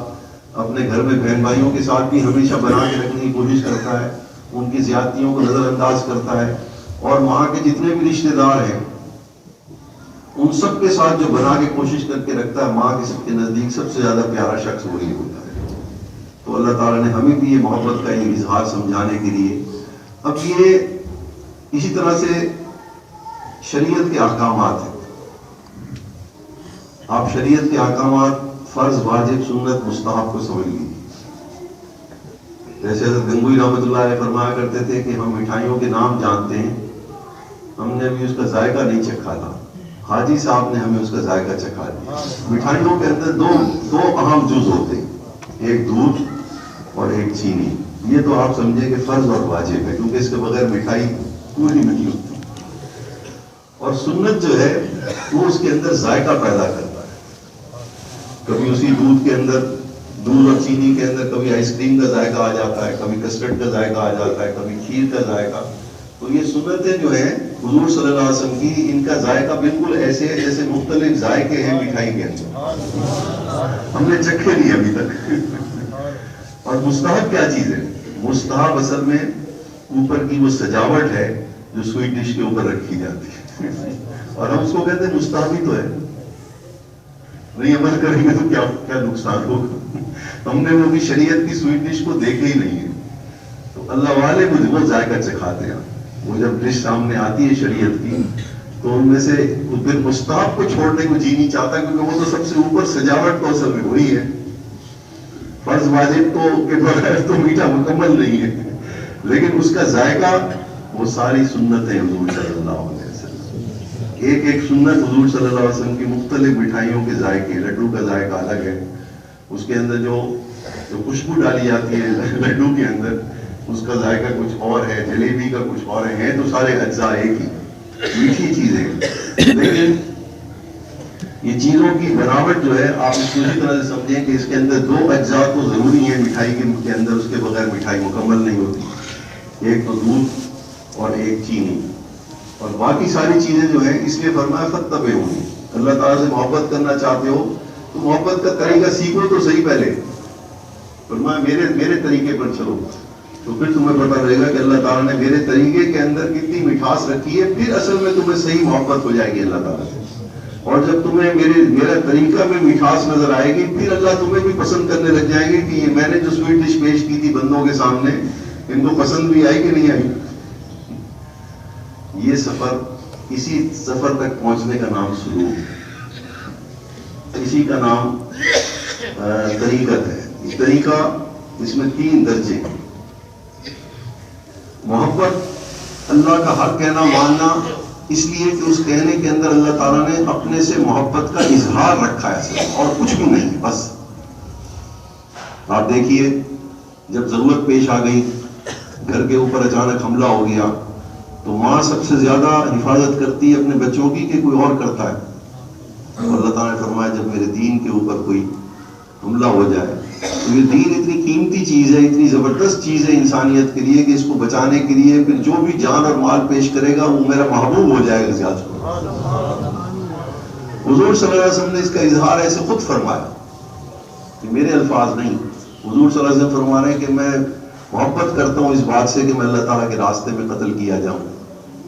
[SPEAKER 1] اپنے گھر میں بہن بھائیوں کے ساتھ بھی ہمیشہ بنا کے رکھنے کی کوشش کرتا ہے, ان کی زیادتیوں کو نظر انداز کرتا ہے, اور وہاں کے جتنے بھی رشتے دار ہیں ان سب کے ساتھ جو بنا کے کوشش کر کے رکھتا ہے, ماں کے سب کے نزدیک سب سے زیادہ پیارا شخص وہی ہوتا ہے. تو اللہ تعالیٰ نے ہمیں بھی یہ محبت کا یہ اظہار سمجھانے کے لیے. اب یہ اسی طرح سے شریعت کے احکامات ہیں. آپ شریعت کے احکامات فرض, واجب, سنت, مستحب کو سمجھ لیجیے. جیسے حضرت گنگوئی رحمۃ اللہ علیہ فرمایا کرتے تھے کہ ہم مٹھائیوں کے نام جانتے ہیں, ہم نے ابھی اس کا ذائقہ نہیں چکھا تھا, حاجی صاحب نے ہمیں اس کا ذائقہ چکھا دیا. مٹھائیوں کے اندر دو اہم جز ہوتے ہیں, ایک دودھ اور ایک چینی. یہ تو آپ سمجھیں کہ فرض اور واجب ہے, کیونکہ اس کے بغیر مٹھائی پوری نہیں ہوتی. اور سنت جو ہے وہ اس کے اندر ذائقہ پیدا کرتا ہے. کبھی اسی دودھ کے اندر, دودھ اور چینی کے اندر کبھی آئس کریم کا ذائقہ آ جاتا ہے, کبھی کسٹرڈ کا ذائقہ آ جاتا ہے, کبھی کھیر کا ذائقہ. تو یہ سنتیں جو ہیں حضور صلی اللہ علیہ وسلم کی, ان کا ذائقہ بالکل ایسے ہے جیسے مختلف ذائقے ہیں مٹھائی کے اندر, ہم نے چکھے نہیں ابھی تک. اور مستحب کیا چیز ہے؟ مستحب اصل میں اوپر کی وہ سجاوٹ ہے جو سویٹ ڈش کے اوپر رکھی جاتی ہے, اور ہم اس کو کہتے ہیں مستحب ہی تو ہے, نہیں عمل کریں گے تو کیا نقصان ہوگا. ہم نے وہ بھی شریعت کی سویٹ ڈش کو دیکھے ہی نہیں ہے. تو اللہ والے مجھے وہ ذائقہ چکھاتے ہیں. وہ جب ڈش سامنے آتی ہے شریعت کی تو ان میں سے پھر مستحب کو چھوڑنے کو جی نہیں چاہتا, کیونکہ وہ تو سب سے اوپر سجاوٹ تو اصل میں وہی ہے. فرض واجب تو کے بغیر تو میٹھا مکمل نہیں ہے, لیکن اس کا ذائقہ وہ ساری سنتیں حضور صلی اللہ علیہ وسلم. ایک ایک سنت حضور صلی اللہ علیہ وسلم کی مختلف مٹھائیوں کے ذائقے. لڈو کا ذائقہ الگ ہے, اس کے اندر جو خوشبو ڈالی جاتی ہے لڈو کے اندر اس کا ذائقہ کچھ اور ہے, جلیبی کا کچھ اور ہے. تو سارے اجزاء ایک ہی میٹھی چیزیں, لیکن یہ چیزوں کی بناوٹ جو ہے آپ اس کو اسی طرح سے سمجھیں کہ اس کے اندر دو اجزاء تو ضروری ہیں مٹھائی کے اندر, اس کے بغیر مٹھائی مکمل نہیں ہوتی. ایک تو دودھ اور ایک چینی, اور باقی ساری چیزیں جو ہیں اس لیے فرمایا فاتبعونی. اللہ تعالیٰ سے محبت کرنا چاہتے ہو تو محبت کا طریقہ سیکھو تو صحیح. پہلے فرمایا میرے طریقے پر چلو, تو پھر تمہیں پتہ رہے گا کہ اللہ تعالیٰ نے میرے طریقے کے اندر کتنی مٹھاس رکھی ہے. پھر اصل میں تمہیں صحیح محبت ہو جائے گی اللہ تعالیٰ سے. اور جب تمہیں میرا طریقہ میں مٹھاس نظر آئے گی, پھر اللہ تمہیں بھی پسند کرنے لگ جائیں گے کہ یہ میں نے جو سویٹ ڈش پیش کی تھی بندوں کے سامنے, ان کو پسند بھی آئی کہ نہیں آئی. یہ سفر, اسی سفر تک پہنچنے کا نام سلوک, اسی کا نام طریقت ہے. یہ طریقہ, اس میں 3 درجے ہیں. محبت اللہ کا حق کہنا ماننا اس لیے کہ اس کہنے کے اندر اللہ تعالیٰ نے اپنے سے محبت کا اظہار رکھا ہے اور کچھ بھی نہیں. بس آپ دیکھیے جب ضرورت پیش آ گئی, گھر کے اوپر اچانک حملہ ہو گیا, تو ماں سب سے زیادہ حفاظت کرتی ہے اپنے بچوں کی کہ کوئی اور کرتا ہے. اور اللہ تعالیٰ نے فرمایا جب میرے دین کے اوپر کوئی حملہ ہو جائے, تو یہ دین اتنی قیمتی چیز ہے, اتنی زبردست چیز ہے انسانیت کے لیے کہ اس کو بچانے کے لیے پھر جو بھی جان اور مال پیش کرے گا وہ میرا محبوب ہو جائے گا زیادہ. حضور صلی اللہ علیہ وسلم نے اس کا اظہار ایسے خود فرمایا, کہ میرے الفاظ نہیں, حضور صلی اللہ علیہ وسلم فرما رہے ہیں کہ میں محبت کرتا ہوں اس بات سے کہ میں اللہ تعالیٰ کے راستے میں قتل کیا جاؤں,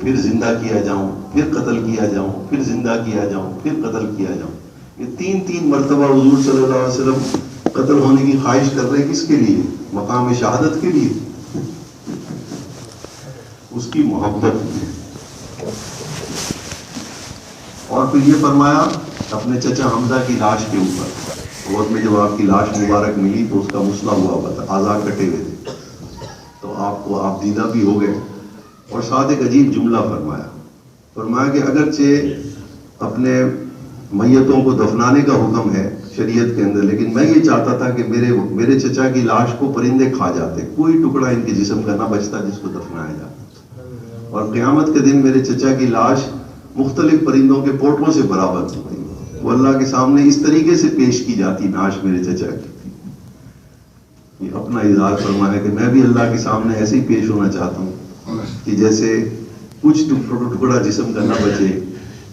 [SPEAKER 1] پھر زندہ کیا جاؤں, پھر قتل کیا جاؤں, پھر زندہ کیا جاؤں, پھر قتل کیا جاؤں. یہ تین مرتبہ حضور صلی اللہ علیہ وسلم قتل ہونے کی خواہش کر رہے. کس کے لیے؟ مقام شہادت کے لیے, اس کی محبت میں. اور پھر یہ فرمایا اپنے چچا حمزہ کی لاش کے اوپر, اور میں جب آپ کی لاش مبارک ملی تو اس کا مسئلہ ہوا تھا, اعضاء کٹے ہوئے تھے, تو آپ دیدہ بھی ہو گئے. اور ساتھ ایک عجیب جملہ فرمایا کہ اگرچہ اپنے میتوں کو دفنانے کا حکم ہے شریعت کے اندر, لیکن میں یہ چاہتا تھا کہ میرے چچا کی لاش کو پرندے کھا جاتے, کوئی ٹکڑا ان کے جسم کا نہ بچتا جس کو دفنایا جاتا, اور قیامت کے دن میرے چچا کی لاش مختلف پرندوں کے پوٹوں سے برابر ہوتی, وہ اللہ کے سامنے اس طریقے سے پیش کی جاتی لاش میرے چچا کی. یہ اپنا اظہار فرمایا کہ میں بھی اللہ کے سامنے ایسے ہی پیش ہونا چاہتا ہوں کہ جیسے کچھ ٹکڑا جسم کا نہ بچے,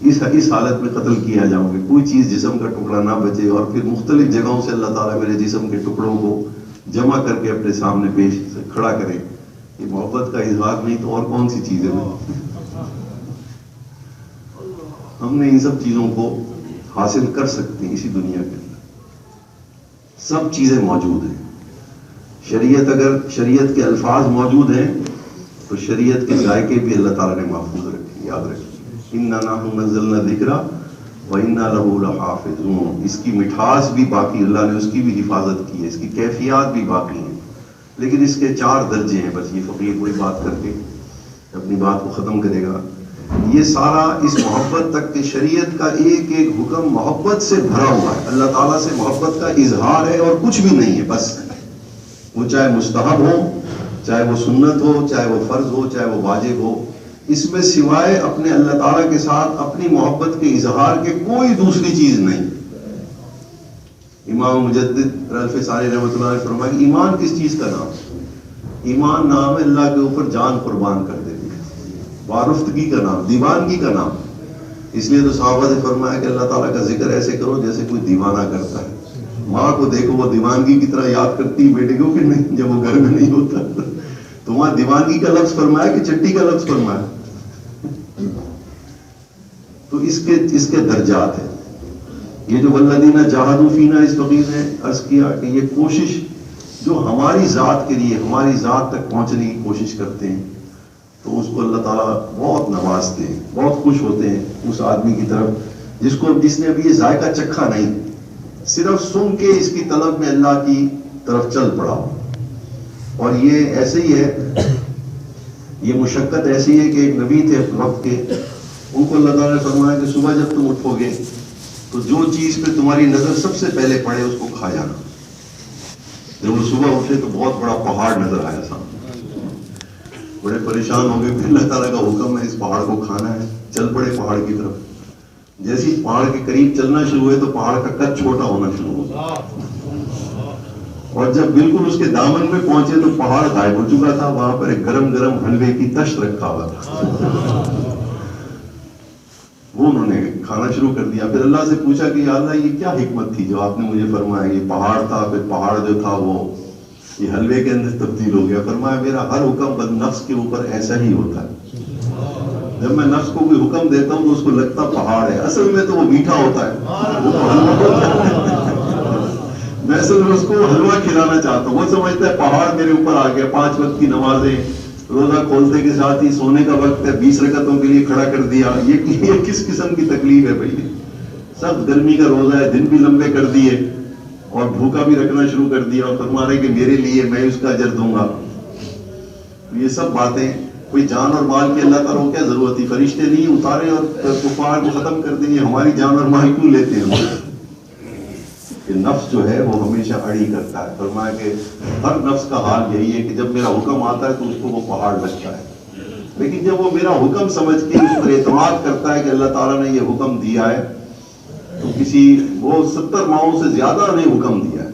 [SPEAKER 1] اس حالت میں قتل کیا جاؤں گے, کوئی چیز جسم کا ٹکڑا نہ بچے, اور پھر مختلف جگہوں سے اللہ تعالیٰ میرے جسم کے ٹکڑوں کو جمع کر کے اپنے سامنے پیش کھڑا کرے. یہ محبت کا اظہار نہیں تو اور کون سی چیز ہے؟ ہم نے ان سب چیزوں کو حاصل کر سکتے ہیں اسی دنیا کے اندر, سب چیزیں موجود ہیں. اگر شریعت کے الفاظ موجود ہیں تو شریعت کے ذائقے بھی اللہ تعالیٰ نے محفوظ رکھے. یاد رکھیے, اِنَّا نَحْنُ نَزَّلْنَا الذِّکْرَ وَإِنَّا لَهُ لَحَافِظُونَ. اس کی مٹھاس بھی باقی, اللہ نے اس کی بھی حفاظت کی ہے, اس کی کیفیات بھی باقی ہیں, لیکن اس کے 4 درجے ہیں. بس یہ فقیر کوئی بات کر کے اپنی بات کو ختم کرے گا. یہ سارا اس محبت تک کہ شریعت کا ایک ایک حکم محبت سے بھرا ہوا ہے, اللہ تعالیٰ سے محبت کا اظہار ہے اور کچھ بھی نہیں ہے. بس وہ چاہے مستحب ہو, چاہے وہ سنت ہو, چاہے وہ فرض ہو, چاہے وہ واجب ہو, اس میں سوائے اپنے اللہ تعالیٰ کے ساتھ اپنی محبت کے اظہار کے کوئی دوسری چیز نہیں. امام مجدد رلف ثانی رحمۃ اللہ علیہ فرمایا کہ ایمان کس چیز کا نام؟ ایمان نام ہے اللہ کے اوپر جان قربان کر دینے کا, وارفتگی کا نام, دیوانگی کا نام. اس لیے تو صحابہ سے فرمایا کہ اللہ تعالیٰ کا ذکر ایسے کرو جیسے کوئی دیوانہ کرتا ہے. ماں کو دیکھو وہ دیوانگی کی طرح یاد کرتی ہے بیٹے کو کہ نہیں, جب وہ گھر میں نہیں ہوتا. تو وہاں دیوانگی کا لفظ فرمایا کہ چٹی کا لفظ فرمایا. تو اس کے درجات ہیں. یہ جو والذین جاہدوا فینا, اس فقیر نے عرض کیا کہ یہ کوشش جو ہماری ذات کے لیے, ہماری ذات تک پہنچنے کی کوشش کرتے ہیں, تو اس کو اللہ تعالیٰ بہت نوازتے ہیں, بہت خوش ہوتے ہیں اس آدمی کی طرف جس نے ابھی یہ ذائقہ چکھا نہیں, صرف سن کے اس کی طلب میں اللہ کی طرف چل پڑا. اور یہ ایسے ہی ہے, یہ مشقت ایسی ہے کہ ایک نبی تھے وقت کے, ان کو اللہ تعالیٰ نے فرمایا کہ صبح جب تم اٹھو گے تو جو چیز پہ تمہاری نظر سب سے پہلے پڑے اس کو کھا جانا. جب وہ صبح اٹھے تو بہت بڑا پہاڑ نظر آیا سامنے, بڑے پریشان ہو گئے, اللہ تعالیٰ کا حکم ہے اس پہاڑ کو کھانا ہے. چل پڑے پہاڑ کی طرف. جیسے ہی پہاڑ کے قریب چلنا شروع ہوئے تو پہاڑ کا قد چھوٹا ہونا شروع ہو گیا, اور جب بالکل اس کے دامن میں پہنچے تو پہاڑ غائب ہو چکا تھا. وہاں پر ایک گرم گرم حلوے کی تشت رکھا ہوا تھا, وہ انہوں نے کھانا شروع کر دیا. پھر اللہ سے پوچھا کہ یا اللہ یہ کیا حکمت تھی جو آپ نے مجھے فرمایا؟ یہ پہاڑ تھا, پھر پہاڑ جو تھا وہ یہ حلوے کے اندر تبدیل ہو گیا. فرمایا میرا ہر حکم بد نفس کے اوپر ایسا ہی ہوتا ہے. جب میں نفس کو کوئی حکم دیتا ہوں تو اس کو لگتا پہاڑ ہے, اصل میں تو وہ میٹھا ہوتا ہے. میں اصل میں اس کو حلوہ کھلانا چاہتا ہوں, وہ سمجھتا ہے پہاڑ میرے اوپر آ گیا. 5 وقت کی نمازیں, روزہ کھولتے کے ساتھ ہی سونے کا وقت ہے, 20 رکعتوں کے لیے کھڑا کر دیا. یہ کس قسم کی تکلیف ہے بھائی؟ سب گرمی کا روزہ ہے, دن بھی لمبے کر دیے اور بھوکا بھی رکھنا شروع کر دیا, اور فرما رہے کہ میرے لیے میں اس کا اجر دوں گا. یہ سب باتیں کوئی جان اور مال کی اللہ تعالیٰ کو کیا ضرورت تھی؟ فرشتے نہیں اتارے اور کفار کو ختم کر دیں، ہماری جان اور مال کیوں لیتے ہیں؟ کہ نفس جو ہے وہ ہمیشہ اڑی کرتا ہے. فرمایا کہ ہر نفس کا حال یہی ہے کہ جب میرا حکم آتا ہے تو اس کو وہ پہاڑ لگتا ہے، لیکن جب وہ میرا حکم سمجھ کے اس پر اعتماد کرتا ہے کہ اللہ تعالیٰ نے یہ حکم دیا ہے، تو کسی وہ 70 ماہوں سے زیادہ نے حکم دیا ہے،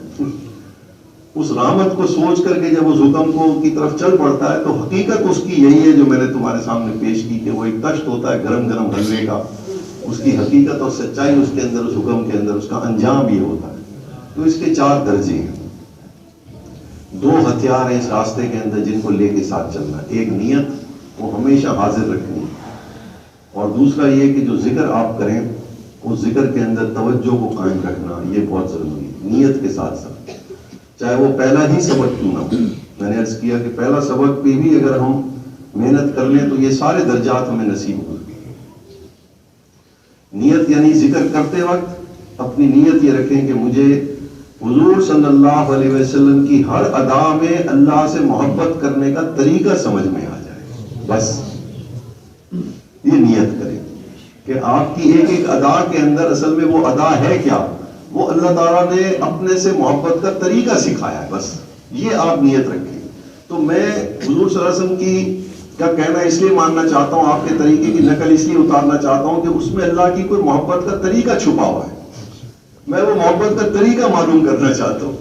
[SPEAKER 1] اس رحمت کو سوچ کر کے جب اس حکم کو کی طرف چل پڑتا ہے تو حقیقت اس کی یہی ہے جو میں نے تمہارے سامنے پیش کی، کہ وہ ایک کشت ہوتا ہے گرم گرم حلوے کا، اس کی حقیقت اور سچائی اس کے اندر، اس حکم کے اندر، اس کا انجام یہ ہوتا ہے. تو اس کے 4 درجے ہیں. 2 ہتھیار ہیں اس راستے کے اندر جن کو لے کے ساتھ چلنا. ایک نیت، وہ ہمیشہ حاضر رکھنی، اور دوسرا یہ کہ جو ذکر آپ کریں اس ذکر کے اندر توجہ کو قائم رکھنا، یہ بہت ضروری ہے نیت کے ساتھ ساتھ، چاہے وہ پہلا ہی سبق کیوں نہ ہو. میں نے عرض کیا کہ پہلا سبق پہ بھی اگر ہم محنت کر لیں تو یہ سارے درجات ہمیں نصیب ہوں گے. نیت یعنی ذکر کرتے وقت اپنی نیت یہ رکھیں کہ مجھے حضور صلی اللہ علیہ وسلم کی ہر ادا میں اللہ سے محبت کرنے کا طریقہ سمجھ میں آ جائے. بس یہ نیت کریں کہ آپ کی ایک ایک ادا کے اندر اصل میں وہ ادا ہے کیا، وہ اللہ تعالیٰ نے اپنے سے محبت کا طریقہ سکھایا ہے. بس یہ آپ نیت رکھیں. تو میں حضور صلی اللہ علیہ وسلم کی کا کہنا اس لیے ماننا چاہتا ہوں، آپ کے طریقے کی نقل اس لیے اتارنا چاہتا ہوں کہ اس میں اللہ کی کوئی محبت کا طریقہ چھپا ہوا ہے. میں وہ محبت کا طریقہ معلوم کرنا چاہتا ہوں.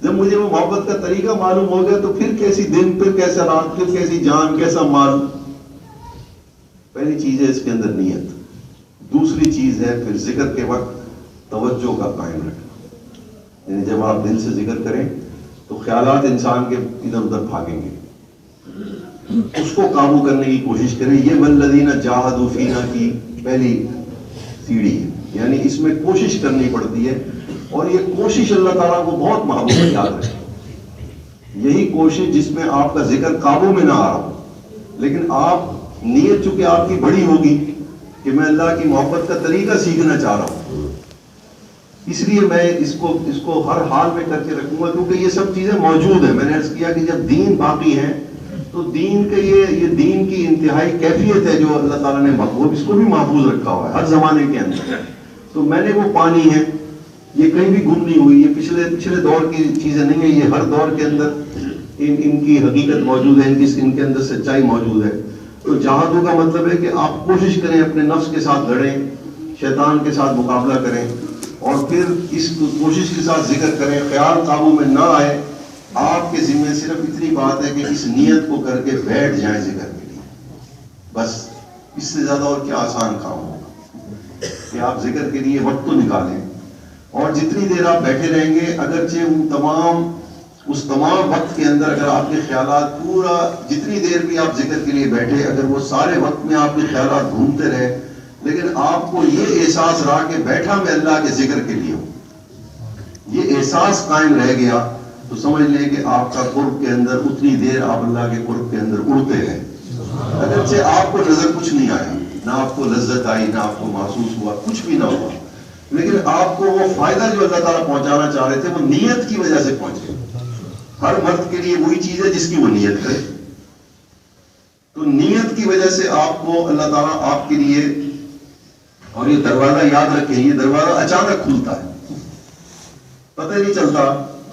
[SPEAKER 1] جب مجھے وہ محبت کا طریقہ معلوم ہو گیا تو پھر کیسی دن، پھر کیسا رات، پھر کیسی جان، کیسا مال. پہلی چیز ہے اس کے اندر نیت. دوسری چیز ہے پھر ذکر کے وقت توجہ کا قائم رکھنا. یعنی جب آپ دل سے ذکر کریں تو خیالات انسان کے ادھر ادھر بھاگیں گے، اس کو قابو کرنے کی کوشش کریں. یہ والذین جاہدوا فینا کی پہلی سیڑھی ہے، یعنی اس میں کوشش کرنی پڑتی ہے، اور یہ کوشش اللہ تعالیٰ کو بہت محبوب ہے. یاد رکھیں یہی کوشش جس میں آپ کا ذکر قابو میں نہ آ رہا ہو، لیکن آپ نیت چونکہ آپ کی بڑی ہوگی کہ میں اللہ کی محبت کا طریقہ سیکھنا چاہ رہا ہوں، اس لیے میں اس کو ہر حال میں کر کے رکھوں گا، کیونکہ یہ سب چیزیں موجود ہیں. میں نے عرض کیا کہ جب دین باقی ہے تو دین کے یہ دین کی انتہائی کیفیت ہے جو اللہ تعالیٰ نے محبوب، اس کو بھی محفوظ رکھا ہوا ہے ہر زمانے کے اندر. تو میں نے وہ پانی ہے، یہ کہیں بھی گم نہیں ہوئی، یہ پچھلے دور کی چیزیں نہیں ہیں، یہ ہر دور کے اندر ان کی حقیقت موجود ہے، ان کے اندر سچائی موجود ہے. تو جہادوں کا مطلب ہے کہ آپ کوشش کریں، اپنے نفس کے ساتھ لڑیں، شیطان کے ساتھ مقابلہ کریں، اور پھر اس کوشش کے ساتھ ذکر کریں. خیال قابو میں نہ آئے، آپ کے ذمہ صرف اتنی بات ہے کہ اس نیت کو کر کے بیٹھ جائیں ذکر کے لیے. بس اس سے زیادہ اور کیا آسان کام ہوگا کہ آپ ذکر کے لیے وقت تو نکالیں، اور جتنی دیر آپ بیٹھے رہیں گے اگرچہ اس تمام وقت کے اندر اگر آپ کے خیالات پورا جتنی دیر بھی آپ ذکر کے لیے بیٹھے، اگر وہ سارے وقت میں آپ کے خیالات گھومتے رہے، لیکن آپ کو یہ احساس رہا کہ بیٹھا میں اللہ کے ذکر کے لیے ہوں، یہ احساس قائم رہ گیا، تو سمجھ لیں کہ آپ کا قرب کے اندر اتنی دیر آپ اللہ کے قرب کے اندر اڑتے رہے. اگرچہ آپ کو نظر کچھ نہیں آیا، نہ آپ کو لذت آئی، نہ آپ کو محسوس ہوا، کچھ بھی نہ ہوا، لیکن آپ کو وہ فائدہ جو اللہ تعالیٰ پہنچانا چاہ رہے تھے وہ نیت کی وجہ سے پہنچے. ہر مرد کے لیے وہی چیز ہے جس کی وہ نیت کرے. تو نیت کی وجہ سے آپ کو اللہ تعالیٰ آپ کے لیے، اور یہ دروازہ یاد رکھیں، یہ دروازہ اچانک کھلتا ہے، پتہ نہیں چلتا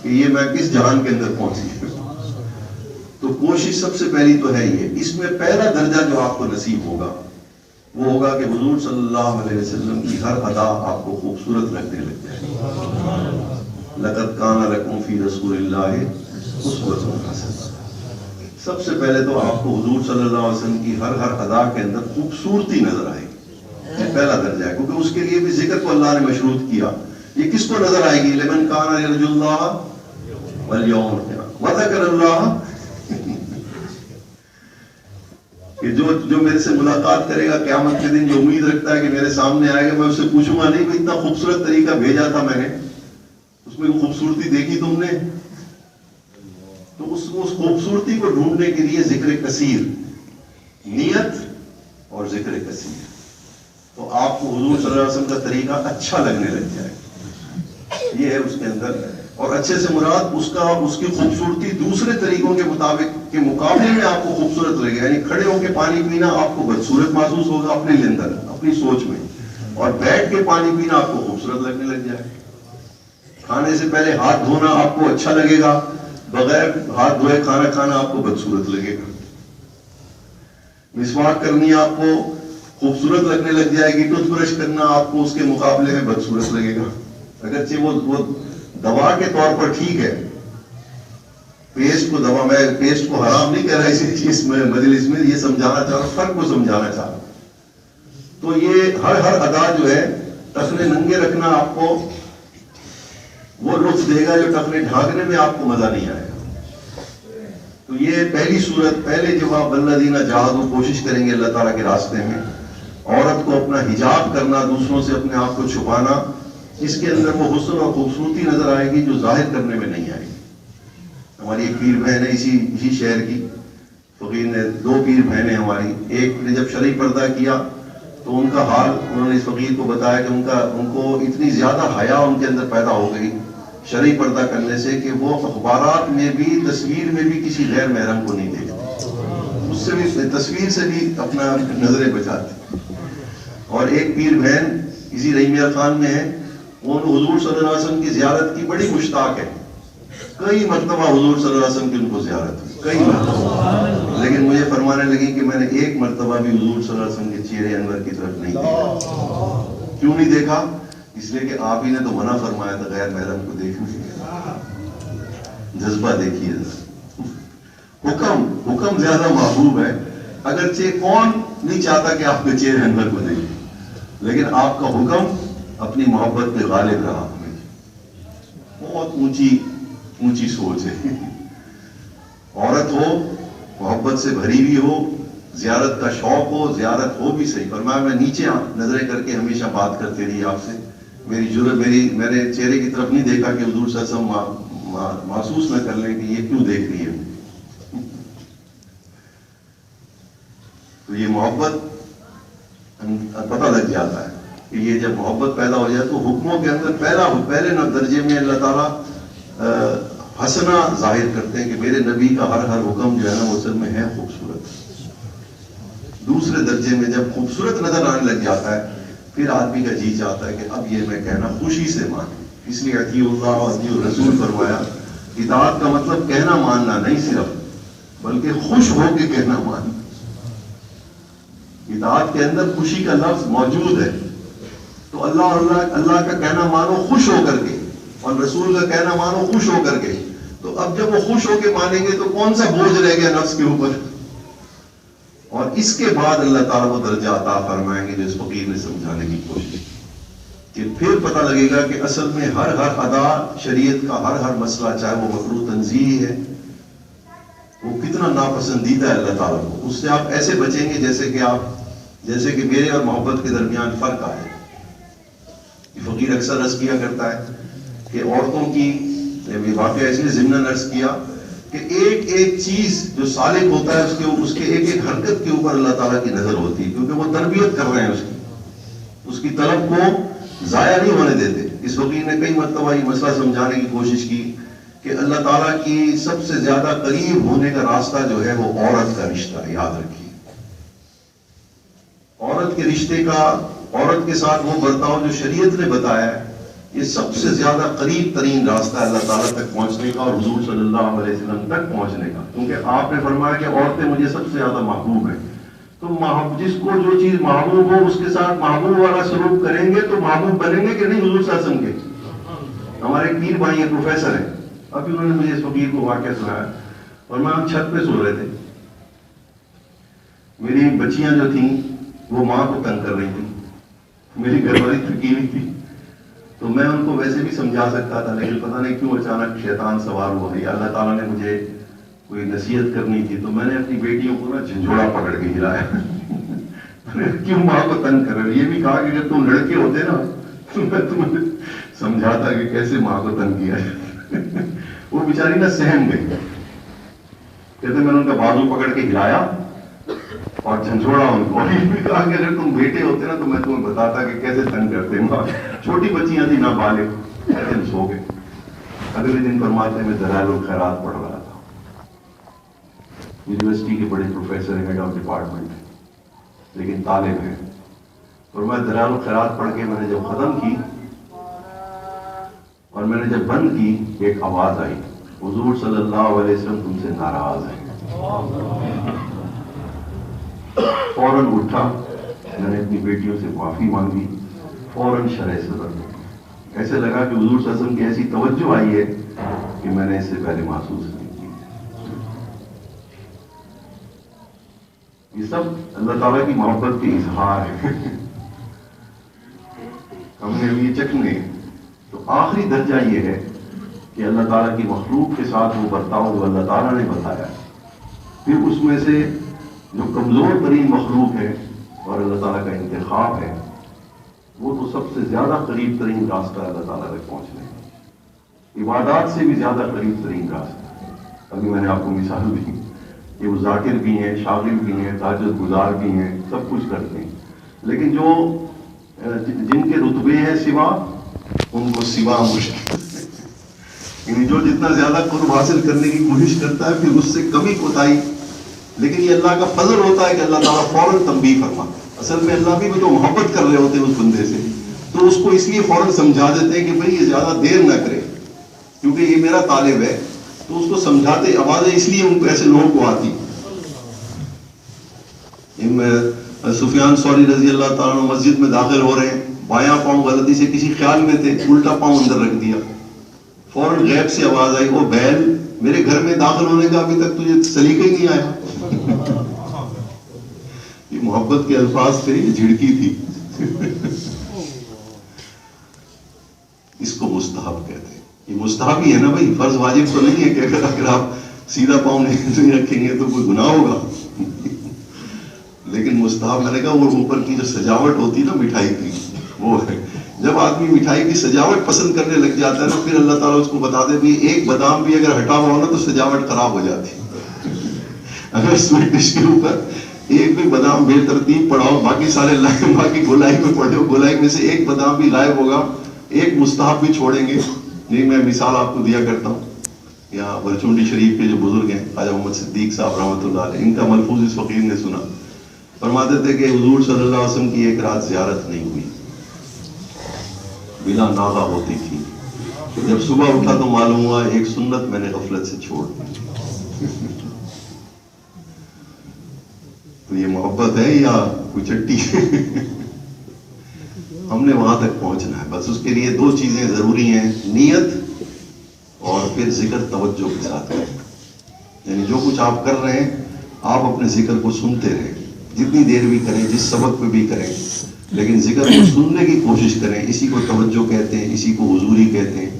[SPEAKER 1] کہ یہ میں کس جہان کے اندر پہنچی. تو کوشش سب سے پہلی تو ہے یہ. اس میں پہلا درجہ جو آپ کو نصیب ہوگا وہ ہوگا کہ حضور صلی اللہ علیہ وسلم کی ہر ادا آپ کو خوبصورت لگنے لگ جائے. لقد کان لکم فی رسول اللہ اسوۃ حسنہ. سب سے پہلے تو آپ کو حضور صلی اللہ علیہ وسلم کی ہر ادا کے اندر خوبصورتی نظر آئے گی. یہ پہلا درجہ ہے، کیونکہ اس کے لیے بھی ذکر کو اللہ نے مشروط کیا. یہ کس کو نظر آئے گی؟ لمن کان یرجو اللہ والیوم الآخر وذکر اللہ. کہ جو میرے سے ملاقات کرے گا قیامت کے دن، جو امید رکھتا ہے کہ میرے سامنے آئے گا، میں اس سے پوچھوں گا نہیں اتنا خوبصورت طریقہ بھیجا تھا میں نے، اس میں خوبصورتی دیکھی تم نے؟ تو اس خوبصورتی کو ڈھونڈنے کے لیے ذکر کثیر، نیت اور ذکر کثیر. تو آپ کو حضور صلی اللہ علیہ وسلم کا طریقہ اچھا لگنے لگ جائے، یہ ہے اس کے اندر. اور اچھے سے مراد اس کی خوبصورتی دوسرے طریقوں کے مطابق کے مقابلے میں آپ کو خوبصورت لگے، یعنی کھڑے ہو کے پانی پینا آپ کو بدصورت محسوس ہوگا اپنے اندر، اپنی سوچ میں، اور بیٹھ کے پانی پینا آپ کو خوبصورت لگنے لگ جائے۔ کھانے سے پہلے ہاتھ دھونا آپ کو اچھا لگے گا، بغیر ہاتھ دھوئے کھانا کھانا آپ کو بدصورت لگے گا۔ مسواک کرنی آپ کو خوبصورت لگنے لگ جائے گی، ٹوتھ برش کرنا آپ کو اس کے مقابلے میں بدصورت لگے گا، اگرچہ وہ دوا کے طور پر ٹھیک ہے۔ پیسٹ کو دوا، میں پیسٹ کو حرام نہیں کہہ رہا اس مجلس میں، یہ سمجھانا چاہ رہا ہوں، فرق کو سمجھانا چاہ رہا ہوں۔ تو یہ ہر ادا جو ہے ٹخنے ننگے رکھنا آپ کو وہ لطف دے گا جو ٹخنے ڈھانکنے میں آپ کو مزہ نہیں آئے گا۔ تو یہ پہلی صورت، پہلے جب آپ والذین جاہدوا کوشش کریں گے اللہ تعالیٰ کے راستے میں، عورت کو اپنا حجاب کرنا، دوسروں سے اپنے آپ کو چھپانا، اس کے اندر وہ حسن اور خوبصورتی نظر آئے گی جو ظاہر کرنے میں نہیں آئے گی۔ ہماری ایک پیر بہن ہے اسی شہر کی، فقیر نے 2 پیر بہنیں ہماری، ایک نے جب شرعی پردہ کیا تو ان کا حال انہوں نے اس فقیر کو بتایا کہ ان کو اتنی زیادہ حیا ان کے اندر پیدا ہو گئی شرعی پردہ کرنے سے کہ وہ اخبارات میں بھی، تصویر میں بھی کسی غیر محرم کو نہیں دیکھتے، اس سے بھی، تصویر سے بھی اپنا نظریں بچاتے۔ اور ایک پیر بہن اسی رحیمیہ خان میں ہے، وہ حضور صلی اللہ علیہ وسلم کی زیارت کی بڑی مشتاق ہے، کئی مرتبہ حضور صلی اللہ علیہ وسلم کی ان کو زیارت ہوئی، کئی مرتبہ، لیکن مجھے فرمانے لگی کہ میں نے ایک مرتبہ بھی حضور صلی اللہ علیہ وسلم کے چہرے انور کی طرف نہیں دیکھا۔ کیوں نہیں دیکھا؟ اس لیے کہ آپ ہی نے تو منع فرمایا تھا غیر محرم کو دیکھنے کے۔ جذبہ دیکھیے، حکم زیادہ محبوب ہے، اگرچہ کون نہیں چاہتا کہ آپ کے چہرے انور کو دیکھیں، لیکن آپ کا حکم اپنی محبت پہ غالب رہا۔ ہمیں بہت اونچی سوچ ہے۔ عورت ہو، محبت سے بھری ہوئی ہو، زیارت کا شوق ہو، زیارت ہو بھی صحیح، فرمایا میں نیچے نظریں کر کے ہمیشہ بات کرتے رہی آپ سے، میرے چہرے کی طرف نہیں دیکھا کہ حضور صلی اللہ علیہ وسلم محسوس نہ کر لیں کہ یہ کیوں دیکھ رہی ہے۔ تو یہ محبت پتہ لگ جاتا ہے کہ یہ جب محبت پیدا ہو جائے تو حکموں کے اندر پہلے درجے میں اللہ تعالیٰ حسنہ ظاہر کرتے ہیں کہ میرے نبی کا ہر حکم جو ہے نا وہ اصل میں ہے خوبصورت۔ دوسرے درجے میں جب خوبصورت نظر آنے لگ جاتا ہے پھر آدمی کا جی چاہتا ہے کہ اب یہ میں کہنا خوشی سے مانوں، اس لیے اطیع اللہ و اطیع الرسول فرمایا۔ اطاعت کا مطلب کہنا ماننا نہیں صرف، بلکہ خوش ہو کے کہنا ماننا۔ اطاعت کے اندر خوشی کا لفظ موجود ہے، تو اللہ کا کہنا مانو خوش ہو کر کے، اور رسول کا کہنا مانو خوش ہو کر کے۔ تو اب جب وہ خوش ہو کے مانیں گے تو کون سا بوجھ رہ گیا نفس کے اوپر؟ اور اس کے بعد اللہ تعالیٰ وہ درجہ عطا فرمائیں گے جو اس فقیر نے سمجھانے کی کوشش کی، کہ پھر پتہ لگے گا کہ اصل میں ہر ادا شریعت کا، ہر مسئلہ چاہے وہ مکروہ تنزیہی ہے، وہ کتنا ناپسندیدہ ہے اللہ تعالیٰ کو، اس سے آپ ایسے بچیں گے جیسے کہ میرے اور محبت کے درمیان فرق آئے۔ یہ فقیر اکثر عرض کیا کرتا ہے کہ عورتوں کی واقعہ اس نے ضمن عرض کیا کہ ایک چیز جو سالک ہوتا ہے اس کے ایک حرکت کے اوپر اللہ تعالیٰ کی نظر ہوتی ہے، کیونکہ وہ تربیت کر رہے ہیں اس کی طلب کو ضائع نہیں ہونے دیتے۔ اس فقیر نے کئی مرتبہ یہ مسئلہ سمجھانے کی کوشش کی کہ اللہ تعالیٰ کی سب سے زیادہ قریب ہونے کا راستہ جو ہے وہ عورت کا رشتہ ہے، یاد رکھیے۔ عورت کے رشتے کا، عورت کے ساتھ وہ برتاؤ جو شریعت نے بتایا ہے، یہ سب سے زیادہ قریب ترین راستہ ہے اللہ تعالیٰ تک پہنچنے کا اور حضور صلی اللہ علیہ وسلم تک پہنچنے کا، کیونکہ آپ نے فرمایا کہ عورتیں مجھے سب سے زیادہ محبوب ہیں۔ تو جس کو جو چیز محبوب ہو اس کے ساتھ محبوب والا سلوک کریں گے تو محبوب بنیں گے کہ نہیں حضور صلی اللہ علیہ وسلم کے؟ ہمارے پیر بھائی ہیں، پروفیسر ہیں، ابھی انہوں نے مجھے اس فقیر کو واقعہ سنایا، اور ہم چھت پہ سو رہے تھے، میری بچیاں جو تھیں وہ ماں کو تنگ کر رہی تھیں، میری گھر والی تھکی ہوئی تھی، تو میں ان کو ویسے بھی سمجھا سکتا تھا، لیکن پتہ نہیں کیوں اچانک شیطان سوار ہوا، یا اللہ تعالیٰ نے مجھے کوئی نصیحت کرنی تھی، تو میں نے اپنی بیٹیوں کو نا جھنجھوڑا پکڑ کے ہلایا کیوں ماں کو تنگ کر رہے؟ یہ بھی کہا کہ اگر تم لڑکے ہوتے نا تو میں تمہیں سمجھاتا کہ کیسے ماں کو تنگ کیا ہے وہ بیچاری نا سہم گئی، کہتے میں نے ان کا بازو پکڑ کے ہلایا اور جھنجھوڑا ان کو، اور یہ بھی کہا کہ اگر تم بیٹے ہوتے نا تو میں تمہیں بتاتا کہ کیسے تنگ کرتے ہیں۔ چھوٹی بچیاں تھیں نابالغ، کہتے ہم سو گئے۔ اگلے دن فرماتے میں دلائل الخیرات پڑھ رہا تھا، یونیورسٹی کے بڑے پروفیسر ہیں، ہیڈ آف ڈپارٹمنٹ، لیکن طالب ہیں، اور میں دلائل الخیرات پڑھ کے میں نے جب ختم کی اور میں نے جب بند کی، ایک آواز آئی، حضور صلی اللہ علیہ وسلم تم سے ناراض ہیں۔ فوراً اٹھا، میں نے اپنی بیٹیوں سے معافی مانگی، فوراً شرح صدر، ایسے لگا کہ حضور صلی اللہ علیہ وسلم کی ایسی توجہ آئی ہے کہ میں نے اس سے پہلے محسوس نہیں کی۔ یہ سب اللہ تعالیٰ کی محبت کے اظہار ہے۔ ہم نے ابھی یہ چکھنے، تو آخری درجہ یہ ہے کہ اللہ تعالیٰ کی مخلوق کے ساتھ وہ برتاؤ جو اللہ تعالیٰ نے بتایا، پھر اس میں سے جو کمزور ترین مخلوق ہے اور اللہ تعالیٰ کا انتخاب ہے، وہ تو سب سے زیادہ قریب ترین راستہ اللہ تعالیٰ تک پہنچنے کا، عبادات سے بھی زیادہ قریب ترین راستہ۔ ابھی میں نے آپ کو مثال دی کہ وہ ذاکر بھی ہیں، شاغل بھی ہیں، تہجد گزار بھی ہیں، سب کچھ کرتے ہیں، لیکن جو جن کے رتبے ہیں سوا، ان کو سوا مشکل، یعنی جو جتنا زیادہ قرب حاصل کرنے کی کوشش کرتا ہے پھر اس سے کمی کوتاہی، لیکن یہ اللہ کا فضل ہوتا ہے کہ اللہ تعالیٰ فوراً تنبیہ فرماتا ہے۔ اصل میں اللہ بھی تو محبت کر رہے ہوتے ہیں اس بندے سے، تو اس کو اس لیے فوراً سمجھا دیتے ہیں کہ بھئی یہ زیادہ دیر نہ کرے، کیونکہ یہ میرا طالب ہے، تو اس کو سمجھاتے، آوازیں اس لیے ان کو ایسے لوگوں کو آتی۔ سفیان ثوری رضی اللہ تعالیٰ عنہ مسجد میں داخل ہو رہے ہیں، بایاں پاؤں غلطی سے کسی خیال میں تھے، الٹا پاؤں اندر رکھ دیا، فوراً غیب سے آواز آئی، وہ بیل، میرے گھر میں داخل ہونے کا ابھی تک تجھے سلیقہ ہی نہیں آیا۔ یہ محبت کے الفاظ تھے، یہ جھڑکی تھی۔ اس کو مستحب کہتے ہیں۔ یہ مستحب ہی ہے نا بھائی، فرض واجب تو نہیں ہے کہ اگر آپ سیدھا پاؤں نہیں رکھیں گے تو کوئی گناہ ہوگا، لیکن مستحب، میں نے کہا وہ اوپر کی جو سجاوٹ ہوتی ہے نا مٹھائی کی، وہ ہے، جب آدمی مٹھائی کی سجاوٹ پسند کرنے لگ جاتا ہے نا، پھر اللہ تعالیٰ اس کو بتا دے بھی ایک بادام بھی اگر ہٹا ہوا ہو نا تو سجاوٹ خراب ہو جاتی ہے۔ اگر سویٹ ڈش کے اوپر ایک بھی بادام بے ترتیب پڑاؤ، باقی سارے باقی گولائی میں پڑے ہو، گولائی میں سے ایک بادام بھی غائب ہوگا، ایک مستحب بھی چھوڑیں گے۔ نہیں، میں مثال آپ کو دیا کرتا ہوں، یہاں برچونڈی شریف کے جو بزرگ ہیں خواجہ محمد صدیق صاحب رحمۃ اللہ علیہ، ان کا ملفوظ اس فقیر نے سنا، فرماتے تھے کہ حضور صلی اللہ علیہ وسلم کی ایک رات زیارت نہیں ہوئی، بلا ناغہ ہوتی تھی، جب صبح اٹھا تو معلوم ہوا ایک سنت میں نے غفلت سے چھوڑ دی۔ تو یہ محبت ہے یا کوئی چٹی؟ ہم نے وہاں تک پہنچنا ہے، بس اس کے لیے دو چیزیں ضروری ہیں، نیت اور پھر ذکر توجہ کے ساتھ کریں، یعنی جو کچھ آپ کر رہے ہیں آپ اپنے ذکر کو سنتے رہیں، جتنی دیر بھی کریں، جس سبق پہ بھی کریں، لیکن ذکر کو سننے کی کوشش کریں۔ اسی کو توجہ کہتے ہیں، اسی کو حضوری کہتے ہیں۔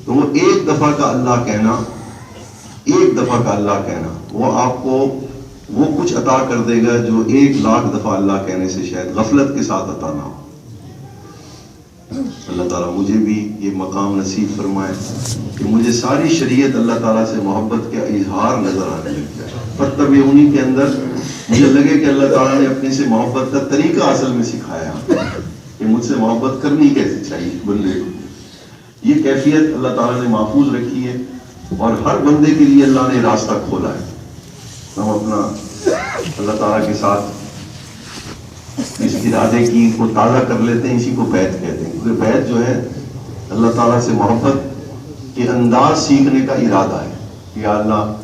[SPEAKER 1] تو وہ ایک دفعہ کا اللہ کہنا، ایک دفعہ کا اللہ کہنا، وہ آپ کو وہ کچھ عطا کر دے گا جو 1,00,000 دفعہ اللہ کہنے سے شاید غفلت کے ساتھ عطا نہ ہو۔ اللہ تعالیٰ مجھے بھی یہ مقام نصیب فرمائے کہ مجھے ساری شریعت اللہ تعالیٰ سے محبت کا اظہار نظر آنے لگ جائے، فتبعونی کے اندر مجھے لگے کہ اللہ تعالیٰ نے اپنے سے محبت کا طریقہ اصل میں سکھایا کہ مجھ سے محبت کرنی کیسے چاہیے بندے کو۔ یہ کیفیت اللہ تعالیٰ نے محفوظ رکھی ہے اور ہر بندے کے لیے اللہ نے راستہ کھولا ہے۔ ہم اپنا اللہ تعالیٰ کے ساتھ اس ارادے کی کو تازہ کر لیتے ہیں، اسی کو بیعت کہتے ہیں، کیونکہ بیعت جو ہے اللہ تعالیٰ سے محبت کے انداز سیکھنے کا ارادہ ہے کہ یا اللہ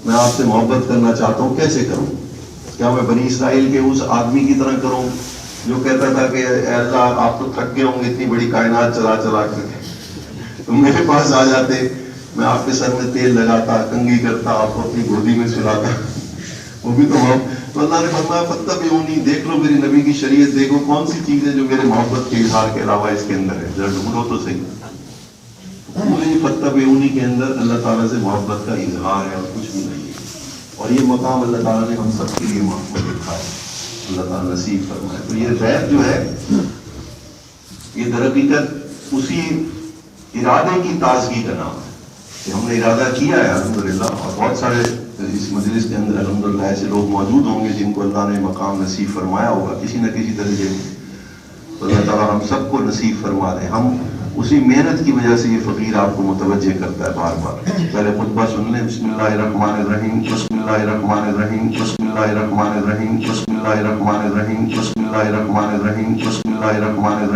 [SPEAKER 1] میں آپ سے محبت کرنا چاہتا ہوں، کیسے کروں؟ کیا میں بنی اسرائیل کے اس آدمی کی طرح کروں جو کہتا تھا کہ اے اللہ آپ تو تھک گئے ہوں گے اتنی بڑی کائنات چلا چلا کر، تو میرے پاس آ جاتے، میں آپ کے سر میں تیل لگاتا، کنگھی کرتا، آپ کو اپنی گودی میں سلاتا، وہ بھی تو اللہ نے فرمایا فتبعونی، دیکھ لو میری نبی کی شریعت، دیکھو کون سی چیز ہے جو میرے محبت کے اظہار کے علاوہ اس کے اندر ہے، ذرا ڈھونڈو تو صحیح۔ پوری فتبعونی کے اندر اللہ تعالیٰ سے محبت کا اظہار ہے اور کچھ بھی نہیں ہے، اور یہ مقام اللہ تعالیٰ نے ہم سب کے لیے محبت رکھا ہے، اللہ تعالیٰ نصیب فرمائے۔ تو یہ بیعت جو ہے یہ در حقیقت اسی ارادے کی تازگی کا نام ہے کہ ہم نے ارادہ کیا ہے الحمدللہ، اور بہت سارے اس مجلس کے اندر الحمدللہ ایسے لوگ موجود ہوں گے جن کو اللہ نے مقام نصیب فرمایا ہوگا کسی نہ کسی درجے میں، تو اللہ تعالیٰ ہم سب کو نصیب فرما دے۔ ہم اسی محنت کی وجہ سے یہ فقیر آپ کو متوجہ کرتا ہے بار بار. پہلے خطبہ سن لیں. بسم اللہ الرحمن الرحیم، بسم اللہ الرحمن الرحیم، بسم اللہ الرحمن الرحیم، بسم اللہ الرحمن الرحیم، بسم اللہ الرحمن الرحیم، بسم اللہ الرحمن الرحیم.